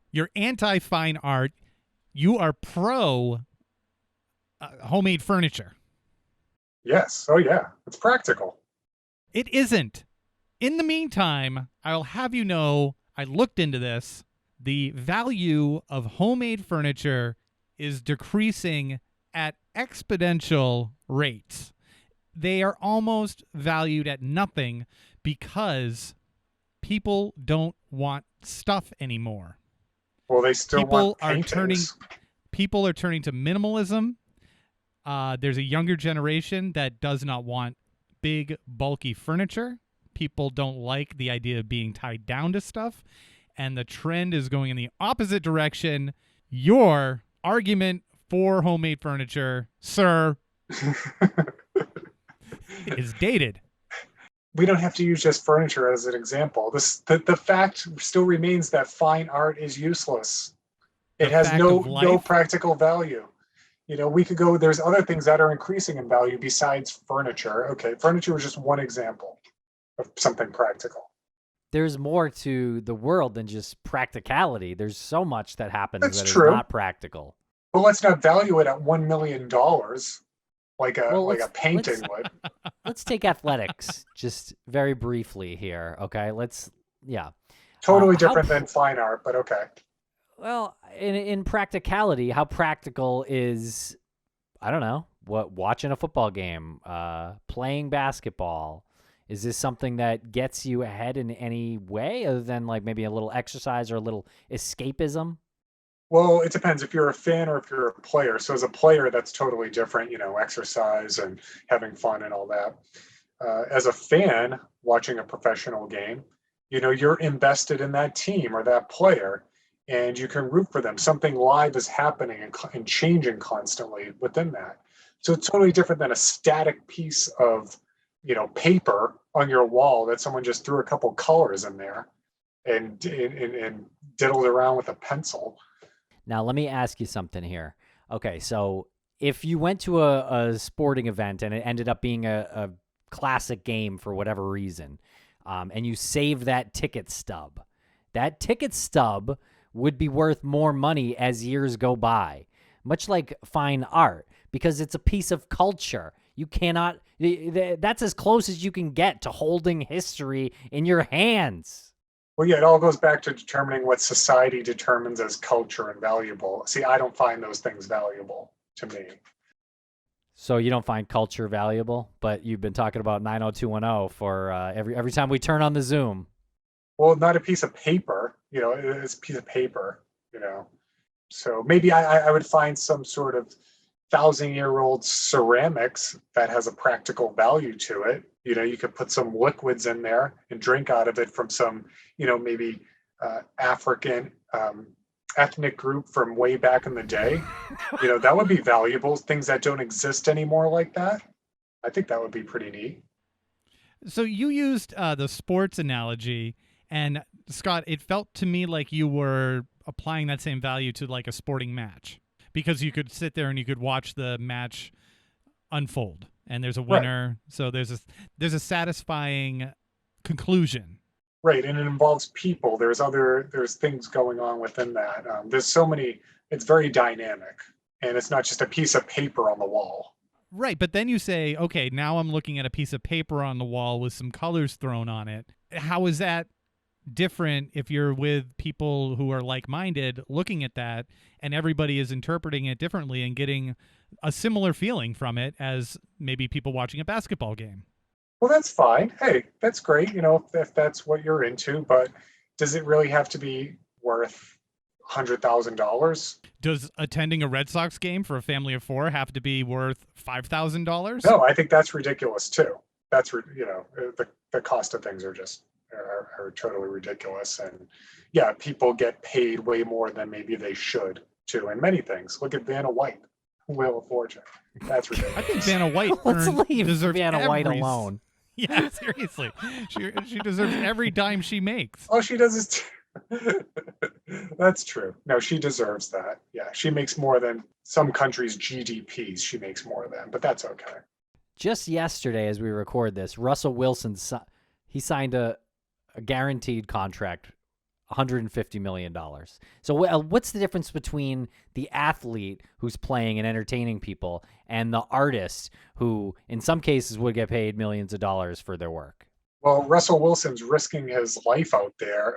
You're anti-fine art. You are pro homemade furniture. Yes. Oh, yeah. It's practical. It isn't. In the meantime, I'll have you know, I looked into this. The value of homemade furniture is decreasing at exponential rates. They are almost valued at nothing because people don't want stuff anymore. Well, they still want paintings. People are turning to minimalism. There's a younger generation that does not want big, bulky furniture. People don't like the idea of being tied down to stuff. And the trend is going in the opposite direction. Your argument for homemade furniture, sir, is dated. We don't have to use just furniture as an example. The fact still remains that fine art is useless. It has no practical value. You know, we could go, there's other things that are increasing in value besides furniture. Okay, furniture is just one example of something practical. There's more to the world than just practicality. There's so much that happens That's that true. is not practical. But let's not value it at $1 million like a painting would. Let's take athletics just very briefly here, okay? Totally different than fine art, but okay. Well, in practicality, how practical is I don't know, watching a football game, playing basketball. Is this something that gets you ahead in any way other than like maybe a little exercise or a little escapism? Well, it depends if you're a fan or if you're a player. So as a player, that's totally different, exercise and having fun and all that. As a fan watching a professional game, you're invested in that team or that player, and you can root for them. Something live is happening and changing constantly within that. So it's totally different than a static piece of, paper on your wall that someone just threw a couple colors in there and diddled around with a pencil. Now, let me ask you something here. Okay, so if you went to a sporting event and it ended up being a classic game for whatever reason, and you save that ticket stub would be worth more money as years go by, much like fine art, because it's a piece of culture. You cannot, that's as close as you can get to holding history in your hands. Well, yeah, it all goes back to determining what society determines as culture and valuable. See, I don't find those things valuable to me. So you don't find culture valuable, but you've been talking about 90210 for every time we turn on the Zoom. Well, not a piece of paper, it's a piece of paper, So maybe I would find some sort of 1,000-year-old ceramics that has a practical value to it. You could put some liquids in there and drink out of it from some, maybe African ethnic group from way back in the day. That would be valuable. Things that don't exist anymore like that. I think that would be pretty neat. So you used the sports analogy, and Scott, it felt to me like you were applying that same value to like a sporting match, because you could sit there and you could watch the match unfold, and there's a winner. Right. So there's a satisfying conclusion. Right, and it involves people. There's things going on within that. There's so many. It's very dynamic, and it's not just a piece of paper on the wall. Right, but then you say, okay, now I'm looking at a piece of paper on the wall with some colors thrown on it. How is that different if you're with people who are like-minded looking at that, and everybody is interpreting it differently and getting a similar feeling from it as maybe people watching a basketball game? Well, that's fine. Hey, that's great, if that's what you're into, but does it really have to be worth $100,000? Does attending a Red Sox game for a family of four have to be worth $5,000? No, I think that's ridiculous too. That's, the cost of things are totally ridiculous. And yeah, people get paid way more than maybe they should too in many things. Look at Vanna White, Wheel of Fortune. That's ridiculous. I think Vanna White deserves Vanna White alone. Yeah, seriously. She deserves every dime she makes. All she does is that's true. No, she deserves that. Yeah, she makes more than some countries' GDPs. She makes more than, but that's okay. Just yesterday, as we record this, Russell Wilson, he signed a guaranteed contract, $150 million. So what's the difference between the athlete who's playing and entertaining people and the artist who, in some cases, would get paid millions of dollars for their work? Well, Russell Wilson's risking his life out there,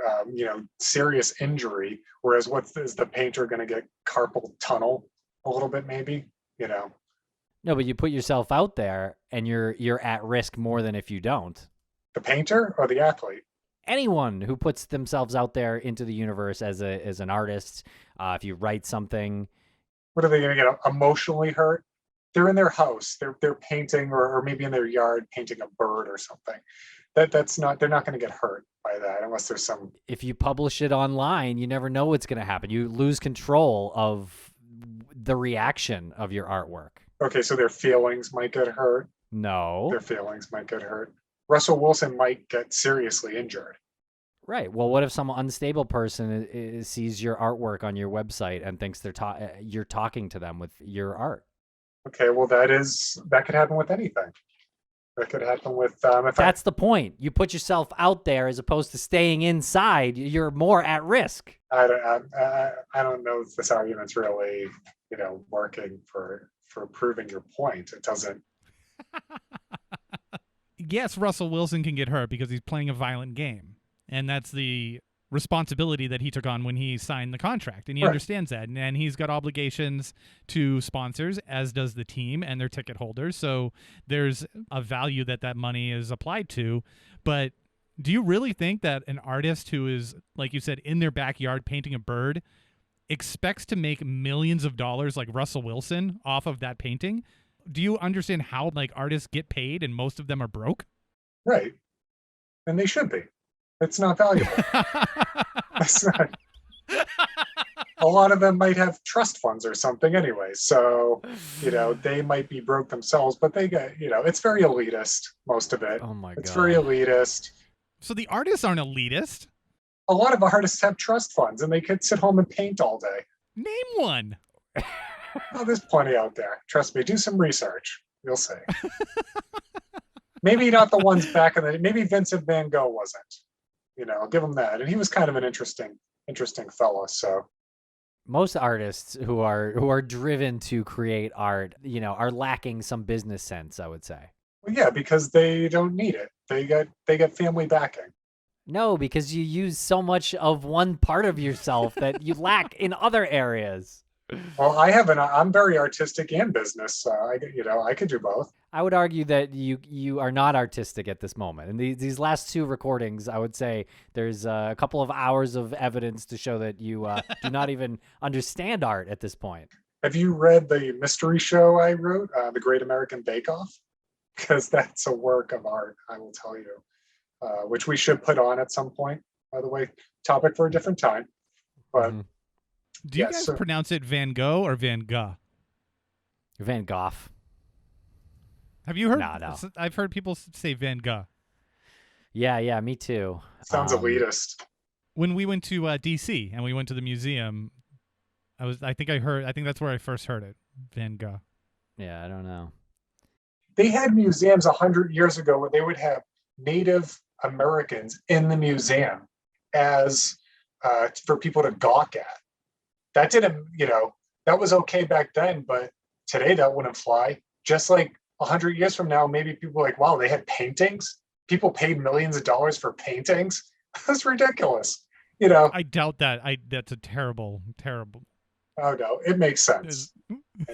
serious injury, whereas is the painter going to get carpal tunnel a little bit maybe, No, but you put yourself out there and you're at risk more than if you don't. The painter or the athlete? Anyone who puts themselves out there into the universe as an artist, if you write something. What are they going to get emotionally hurt? They're in their house. They're painting or maybe in their yard painting a bird or something. They're not going to get hurt by that unless there's some. If you publish it online, you never know what's going to happen. You lose control of the reaction of your artwork. Okay, so their feelings might get hurt. No. Their feelings might get hurt. Russell Wilson might get seriously injured. Right. Well, what if some unstable person sees your artwork on your website and thinks you're talking to them with your art? Okay, well, that could happen with anything. That could happen with. That's the point. You put yourself out there as opposed to staying inside. You're more at risk. I don't know if this argument's really, working for proving your point. It doesn't. Yes, Russell Wilson can get hurt because he's playing a violent game, and that's the responsibility that he took on when he signed the contract, and he Right. understands that, and he's got obligations to sponsors, as does the team and their ticket holders. So there's a value that money is applied to. But do you really think that an artist who is, like you said, in their backyard painting a bird expects to make millions of dollars like Russell Wilson off of that painting? Do you understand how like artists get paid and most of them are broke? Right. And they should be. It's not valuable. It's not. A lot of them might have trust funds or something anyway. So, they might be broke themselves, but they get, it's very elitist, most of it. Oh my God. It's very elitist. So the artists aren't elitist. A lot of artists have trust funds and they could sit home and paint all day. Name one. Oh, there's plenty out there. Trust me, do some research. You'll see. Maybe not the ones back in the, maybe Vincent van Gogh wasn't. I'll give him that. And he was kind of an interesting fella. So most artists who are driven to create art, are lacking some business sense, I would say. well, yeah, because they don't need it. They get family backing. No, because you use so much of one part of yourself that you lack in other areas. Well, I'm very artistic and business. So I could do both. I would argue that you are not artistic at this moment. And these last two recordings, I would say there's a couple of hours of evidence to show that you do not even understand art at this point. Have you read the mystery show I wrote, The Great American Bake Off? Because that's a work of art, I will tell you, which we should put on at some point, by the way. Topic for a different time. But Do you guys pronounce it Van Gogh or Van Gogh? Van Gogh. Have you heard? No. I've heard people say Van Gogh. Yeah, me too. Sounds elitist. When we went to DC and we went to the museum, I think that's where I first heard it, Van Gogh. Yeah, I don't know. They had museums 100 years ago where they would have Native Americans in the museum as for people to gawk at. That didn't, that was okay back then, but today that wouldn't fly. Just like 100 years from now, maybe people are like, wow, they had paintings? People paid millions of dollars for paintings? That's ridiculous. I doubt that. That's a terrible. Oh no, it makes sense.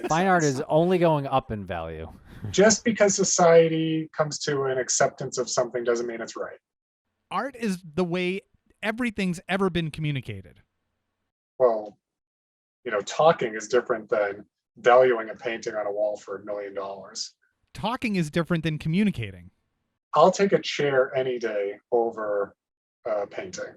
Fine art is only going up in value. Just because society comes to an acceptance of something doesn't mean it's right. Art is the way everything's ever been communicated. Well, talking is different than valuing a painting on a wall for $1 million. Talking is different than communicating. I'll take a chair any day over a painting.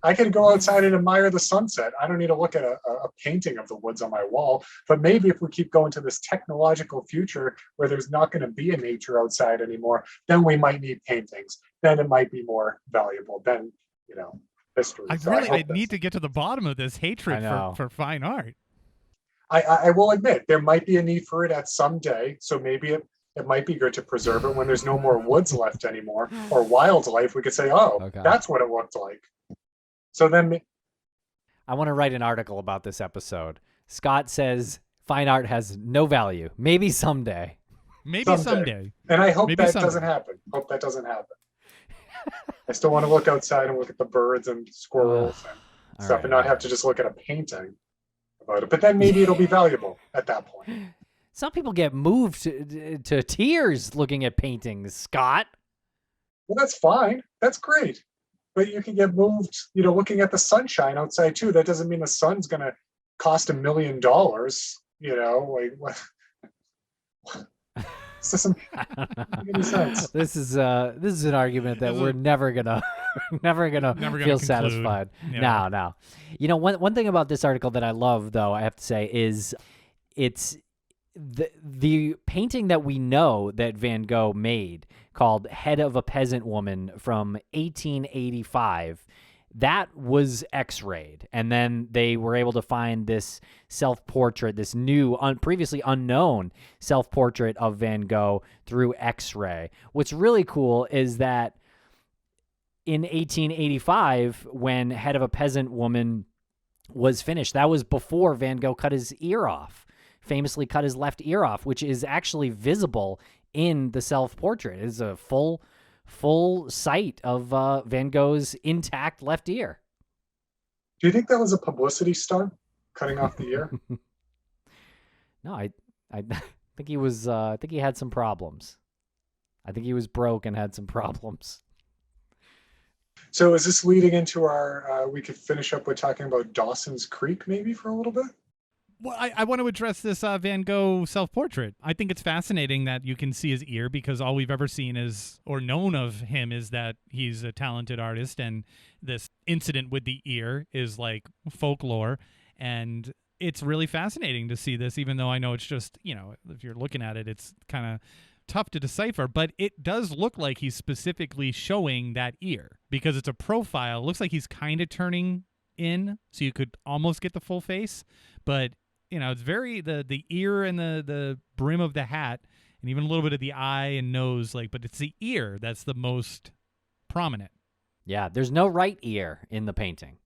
I can go outside and admire the sunset. I don't need to look at a painting of the woods on my wall. But maybe if we keep going to this technological future where there's not going to be a nature outside anymore, then we might need paintings. Then it might be more valuable. Then, history. I need to get to the bottom of this hatred for fine art. I will admit there might be a need for it at some day. So maybe it might be good to preserve it when there's no more woods left anymore or wildlife. We could say, that's what it looked like. So then I want to write an article about this episode. Scott says fine art has no value. Maybe someday. Maybe someday. And I hope doesn't happen. I still want to look outside and look at the birds and squirrels and stuff and not have to just look at a painting about it. But then maybe it'll be valuable at that point. Some people get moved to tears looking at paintings, Scott. Well, that's fine. That's great. But you can get moved, looking at the sunshine outside too. That doesn't mean the sun's going to cost $1 million. Like what? This doesn't make any sense. This is an argument that we're never gonna feel satisfied. Yeah. No. One thing about this article that I love, though, I have to say, is it's the painting that we know that Van Gogh made called Head of a Peasant Woman from 1885. That was X-rayed, and then they were able to find this self-portrait, this new, previously unknown self-portrait of Van Gogh through X-ray. What's really cool is that in 1885, when Head of a Peasant Woman was finished, that was before Van Gogh cut his ear off, famously cut his left ear off, which is actually visible in the self-portrait. It's a full full sight of Van Gogh's intact left ear. Do you think that was a publicity stunt, cutting off the ear? No, I think he was. I think he had some problems. I think he was broke and had some problems. So is this leading into our, we could finish up with talking about Dawson's Creek maybe for a little bit? Well, I want to address this Van Gogh self-portrait. I think it's fascinating that you can see his ear, because all we've ever seen is, or known of him, is that he's a talented artist, and this incident with the ear is like folklore. And it's really fascinating to see this, even though I know it's just, if you're looking at it, it's kind of tough to decipher, but it does look like he's specifically showing that ear, because it's a profile. It looks like he's kind of turning in, so you could almost get the full face, but it's very the ear and the brim of the hat, and even a little bit of the eye and nose, but it's the ear that's the most prominent. Yeah, there's no right ear in the painting.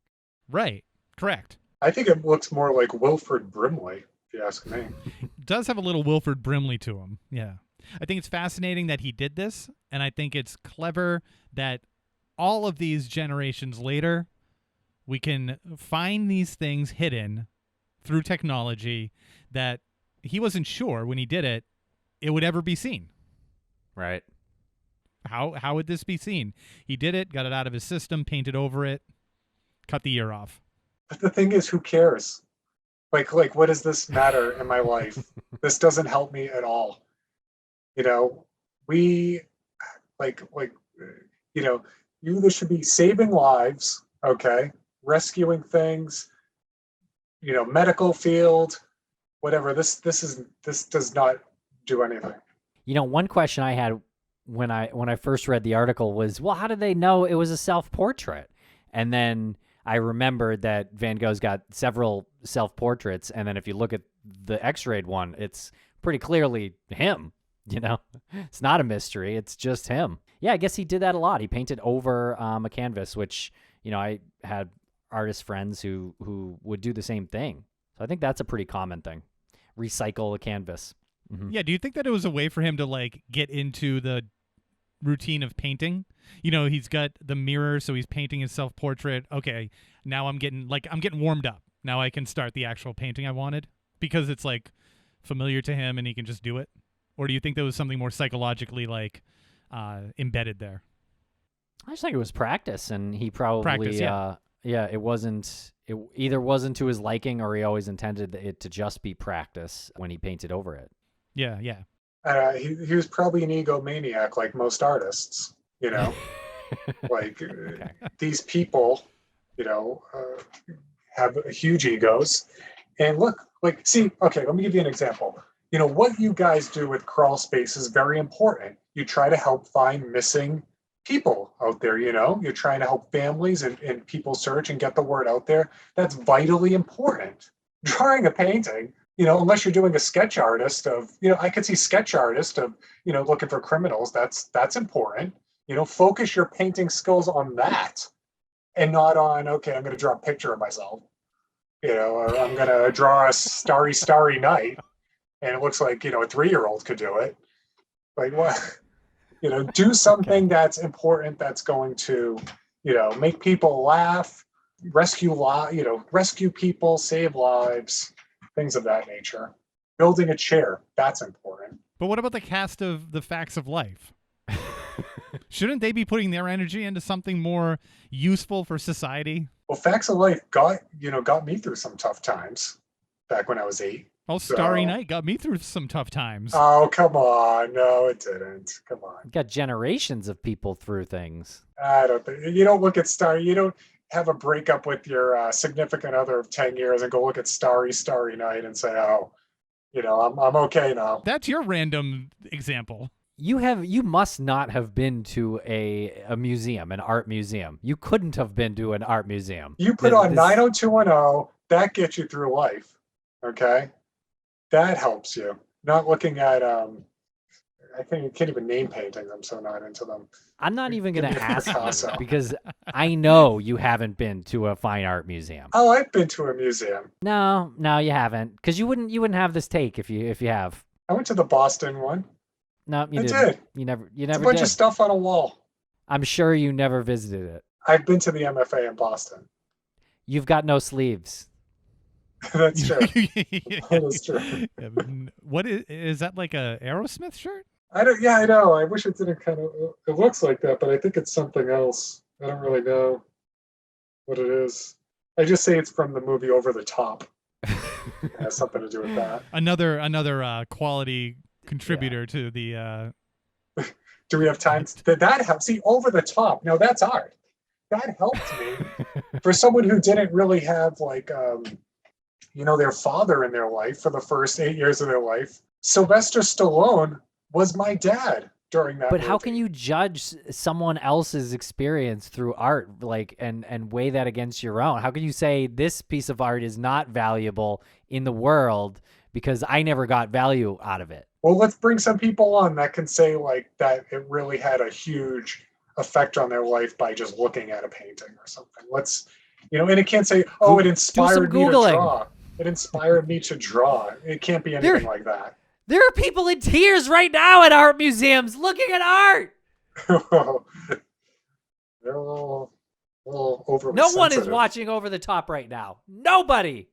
Right, correct. I think it looks more like Wilford Brimley, if you ask me. It does have a little Wilford Brimley to him, yeah. I think it's fascinating that he did this, and I think it's clever that all of these generations later, we can find these things hidden through technology that he wasn't sure when he did it would ever be seen. Right. How would this be seen? He did it, got it out of his system, painted over it, cut the ear off. But the thing is, who cares? Like what does this matter in my life? This doesn't help me at all. We you either should be saving lives, okay, rescuing things, medical field, whatever. This does not do anything. One question I had when I first read the article was, well, how did they know it was a self-portrait? And then I remembered that Van Gogh's got several self-portraits, and then if you look at the X-rayed one, it's pretty clearly him. It's not a mystery. It's just him. Yeah, I guess he did that a lot. He painted over a canvas, which, I had artist friends who would do the same thing. So I think that's a pretty common thing. Recycle a canvas. Mm-hmm. Yeah, do you think that it was a way for him to get into the routine of painting? He's got the mirror, so he's painting his self-portrait. Okay, now I'm getting warmed up. Now I can start the actual painting I wanted, because it's familiar to him and he can just do it. Or do you think there was something more psychologically embedded there? I just think it was practice, and he probably practice, yeah. It either wasn't to his liking, or he always intended it to just be practice when he painted over it. Yeah. He was probably an egomaniac, like most artists. Okay. These people, have huge egos, and look, okay, let me give you an example. What you guys do with Crawlspace is very important. You try to help find missing people out there, You're trying to help families and people search and get the word out there. That's vitally important. Drawing a painting, unless you're doing a sketch artist of, I could see sketch artist of, looking for criminals. That's important. Focus your painting skills on that, and not on, okay, I'm going to draw a picture of myself, or I'm going to draw a starry night. And it looks like, a 3-year-old could do it. What? Do something that's important, that's going to, make people laugh, rescue people, save lives, things of that nature. Building a chair, that's important. But what about the cast of The Facts of Life? Shouldn't they be putting their energy into something more useful for society? Well, Facts of Life got me through some tough times back when I was 8. Oh, Starry Night got me through some tough times. Oh, come on. No, it didn't. Come on. Got generations of people through things. I don't think, you don't look at Starry. You don't have a breakup with your significant other of 10 years and go look at Starry Night and say, oh, I'm okay now. That's your random example. You must not have been to a museum, an art museum. You couldn't have been to an art museum. You put on 90210, that gets you through life. Okay? That helps you. Not looking at I think you can't even name paintings. I'm so not into them. I'm not even going to ask you, because I know you haven't been to a fine art museum. Oh, I've been to a museum. No, you haven't, because you wouldn't have this take if you have. I went to the Boston one. No, you I didn't. did. You never It's a bunch did. of stuff on a wall. I'm sure you never visited it. I've been to the MFA in Boston. You've got no sleeves. That's true. That is true. What is that, like a Aerosmith shirt? I don't. Yeah, I know. I wish it didn't kind of. It looks like that, but I think it's something else. I don't really know what it is. I just say it's from the movie Over the Top. It has something to do with that. Another quality contributor to the. Do we have time? Did that help? See, Over the Top. No, that's art. That helped me for someone who didn't really have like, their father in their life for the first 8 years of their life. Sylvester Stallone was my dad during that But movie. how can you judge someone else's experience through art, like, and weigh that against your own? How can you say this piece of art is not valuable in the world because I never got value out of it? Well, let's bring some people on that can say like that it really had a huge effect on their life by just looking at a painting or something. Let's, and it can't say, oh, it inspired me to draw. It inspired me to draw. It can't be anything like that. There are people in tears right now at art museums looking at art. They're a little overly No one is sensitive. watching Over the Top right now. Nobody.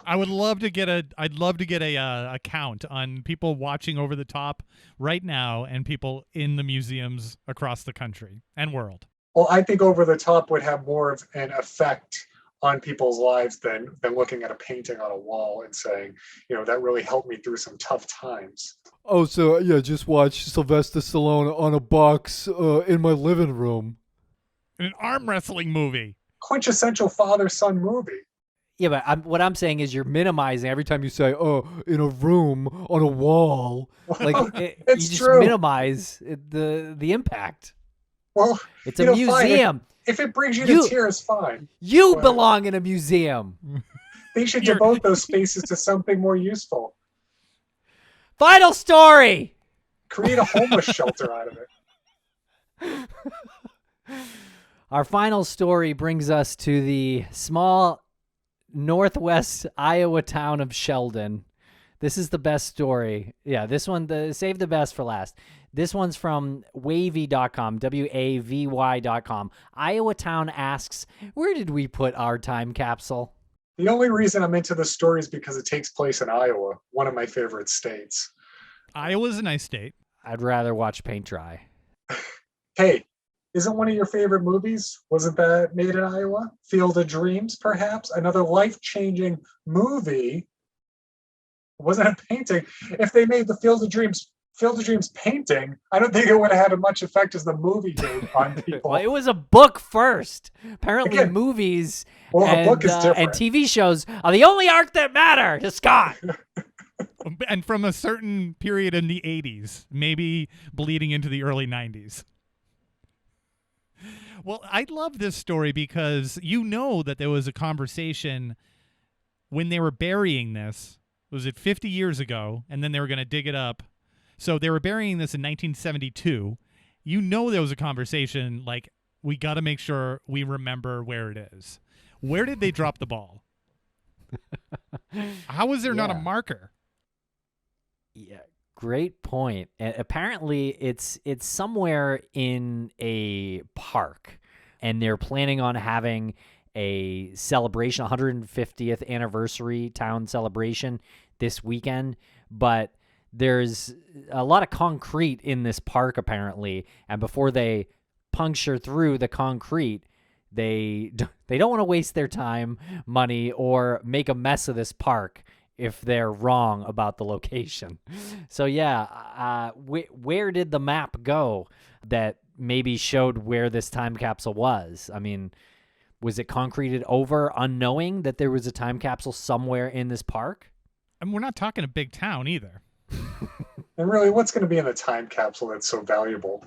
I would love to get a count on people watching Over the Top right now and people in the museums across the country and world. Well, I think Over the Top would have more of an effect on people's lives than looking at a painting on a wall and saying, that really helped me through some tough times. Oh, so yeah, just watch Sylvester Stallone on a box in my living room. An arm wrestling movie. Quintessential father-son movie. Yeah, but what I'm saying is you're minimizing every time you say, Oh, in a room on a wall. like you It's just true. minimize the impact. Well, It's a museum. Fine. If it brings you to tears, fine. You But belong in a museum. they should devote those spaces to something more useful. Final story. Create a homeless shelter out of it. Our final story brings us to the small northwest Iowa town of Sheldon. This is the best story. Yeah, this one, save the best for last. This one's from wavy.com, WAVY.com. Iowa town asks, where did we put our time capsule? The only reason I'm into this story is because it takes place in Iowa, one of my favorite states. Iowa's a nice state. I'd rather watch paint dry. Hey, isn't one of your favorite movies, wasn't that made in Iowa? Field of Dreams, perhaps? Another life-changing movie. Wasn't a painting. If they made the Field of Dreams painting, I don't think it would have had as much effect as the movie did on people. Well, it was a book first. Apparently, Again, movies a book is and different. TV shows are the only art that matter to Scott. And from a certain period in the 80s, maybe bleeding into the early 90s. Well, I love this story because that there was a conversation when they were burying this. Was it 50 years ago? And then they were going to dig it up. So they were burying this in 1972. There was a conversation like, we got to make sure we remember where it is. Where did they drop the ball? How is there not a marker? Yeah, great point. And apparently, it's somewhere in a park, and they're planning on having a celebration, 150th anniversary town celebration this weekend. But there's a lot of concrete in this park apparently, and before they puncture through the concrete, they don't want to waste their time, money, or make a mess of this park if they're wrong about the location. So yeah, where did the map go that maybe showed where this time capsule was? I mean, was it concreted over unknowing that there was a time capsule somewhere in this park? I mean, we're not talking a big town either. And really, what's going to be in the time capsule that's so valuable?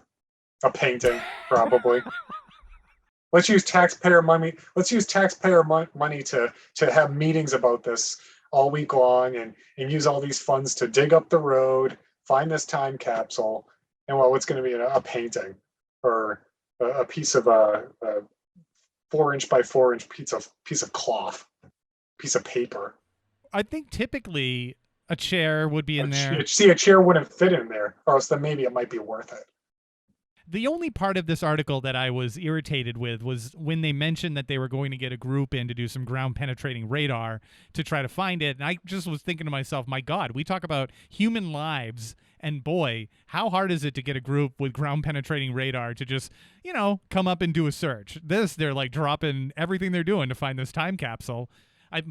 A painting, probably. Let's use taxpayer money. Let's use taxpayer money to have meetings about this all week long, and use all these funds to dig up the road, find this time capsule, and what's going to be a painting or a piece of a 4-inch by 4-inch piece of cloth, piece of paper. I think typically a chair would be in there. See, a chair wouldn't fit in there, or else then maybe it might be worth it. The only part of this article that I was irritated with was when they mentioned that they were going to get a group in to do some ground penetrating radar to try to find it. And I just was thinking to myself, my God, we talk about human lives. And boy, how hard is it to get a group with ground penetrating radar to just, come up and do a search? They're like dropping everything they're doing to find this time capsule.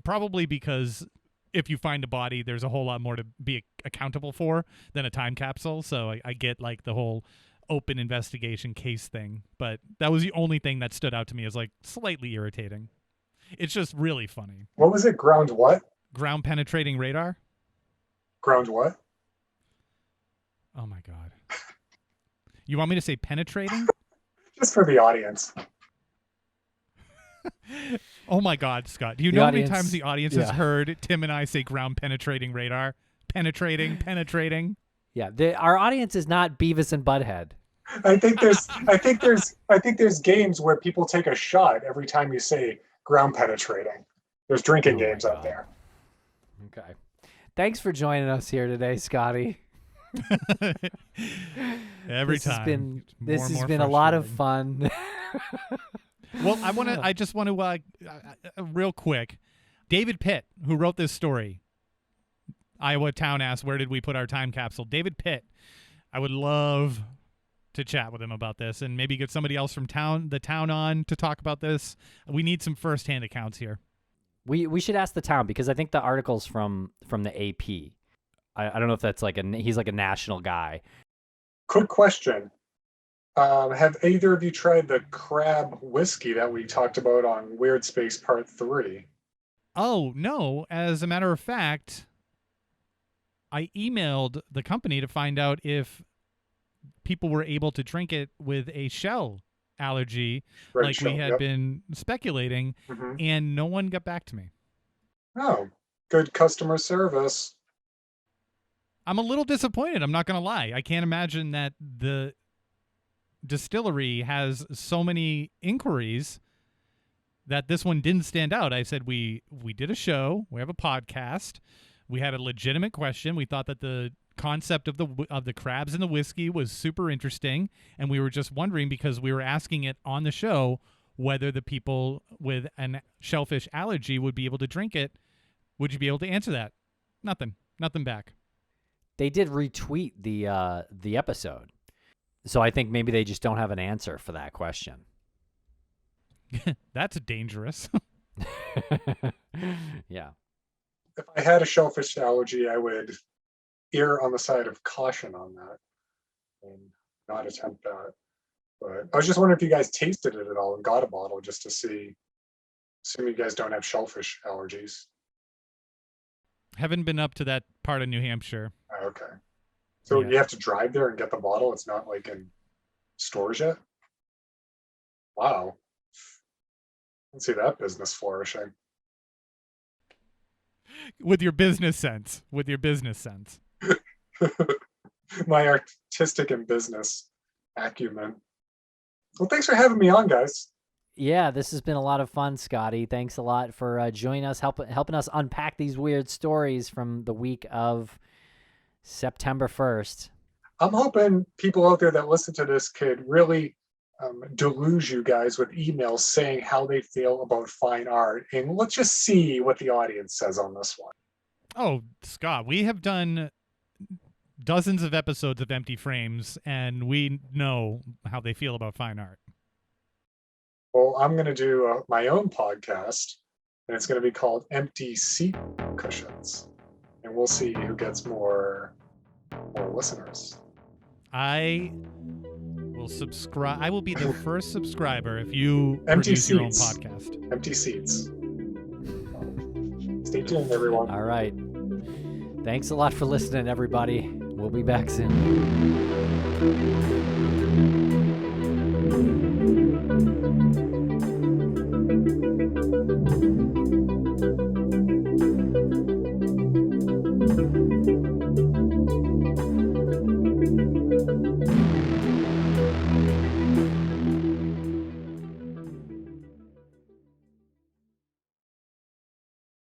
Probably because if you find a body, there's a whole lot more to be accountable for than a time capsule. So I get like the whole open investigation case thing, but that was the only thing that stood out to me as like slightly irritating. It's just really funny. What was it? Ground what? Ground penetrating radar? Ground what? Oh my God. You want me to say penetrating? Just for the audience. Oh my God, Scott. Do you know how many times the audience has yeah. heard Tim and I say ground penetrating radar? Penetrating. Yeah, our audience is not Beavis and Butthead. I think there's games where people take a shot every time you say ground penetrating. There's drinking games out there. Okay. Thanks for joining us here today, Scotty. This has been a lot of fun. Well, I just want to real quick. David Pitt, who wrote this story, Iowa Town asked, where did we put our time capsule? David Pitt, I would love to chat with him about this and maybe get somebody else from the town on to talk about this. We need some firsthand accounts here. We should ask the town because I think the article's from the AP. I don't know if that's he's like a national guy. Quick question. Have either of you tried the crab whiskey that we talked about on Weirdspace Part 3? Oh, no. As a matter of fact, I emailed the company to find out if people were able to drink it with a shell allergy, we had been speculating, and no one got back to me. Oh, good customer service. I'm a little disappointed. I'm not going to lie. I can't imagine that the distillery has so many inquiries that this one didn't stand out. I said, we did a show. We have a podcast. We had a legitimate question. We thought that the concept of the crabs and the whiskey was super interesting, and we were just wondering, because we were asking it on the show, whether the people with an shellfish allergy would be able to drink it. Would you be able to answer that? Nothing back. They did retweet the episode, so I think maybe they just don't have an answer for that question. That's dangerous. Yeah. If I had a shellfish allergy, I would err on the side of caution on that and not attempt that. But I was just wondering if you guys tasted it at all and got a bottle just to see, assuming you guys don't have shellfish allergies. Haven't been up to that part of New Hampshire. Okay. So Yeah. you have to drive there and get the bottle? It's not like in stores yet? Wow. I can see that business flourishing. With your business sense. My artistic and business acumen. Well, thanks for having me on, guys. Yeah, this has been a lot of fun, Scotty. Thanks a lot for joining us, helping us unpack these weird stories from the week of September 1st. I'm hoping people out there that listen to this could really deluge you guys with emails saying how they feel about fine art. And let's just see what the audience says on this one. Oh, Scott, we have done dozens of episodes of Empty Frames, and we know how they feel about fine art. Well, I'm going to do my own podcast, and it's going to be called Empty Seat Cushions. And we'll see who gets more listeners. I will subscribe. I will be the first subscriber if you Empty produce your own seats. podcast. Empty seats. Stay tuned, everyone. All right. Thanks a lot for listening, everybody. We'll be back soon.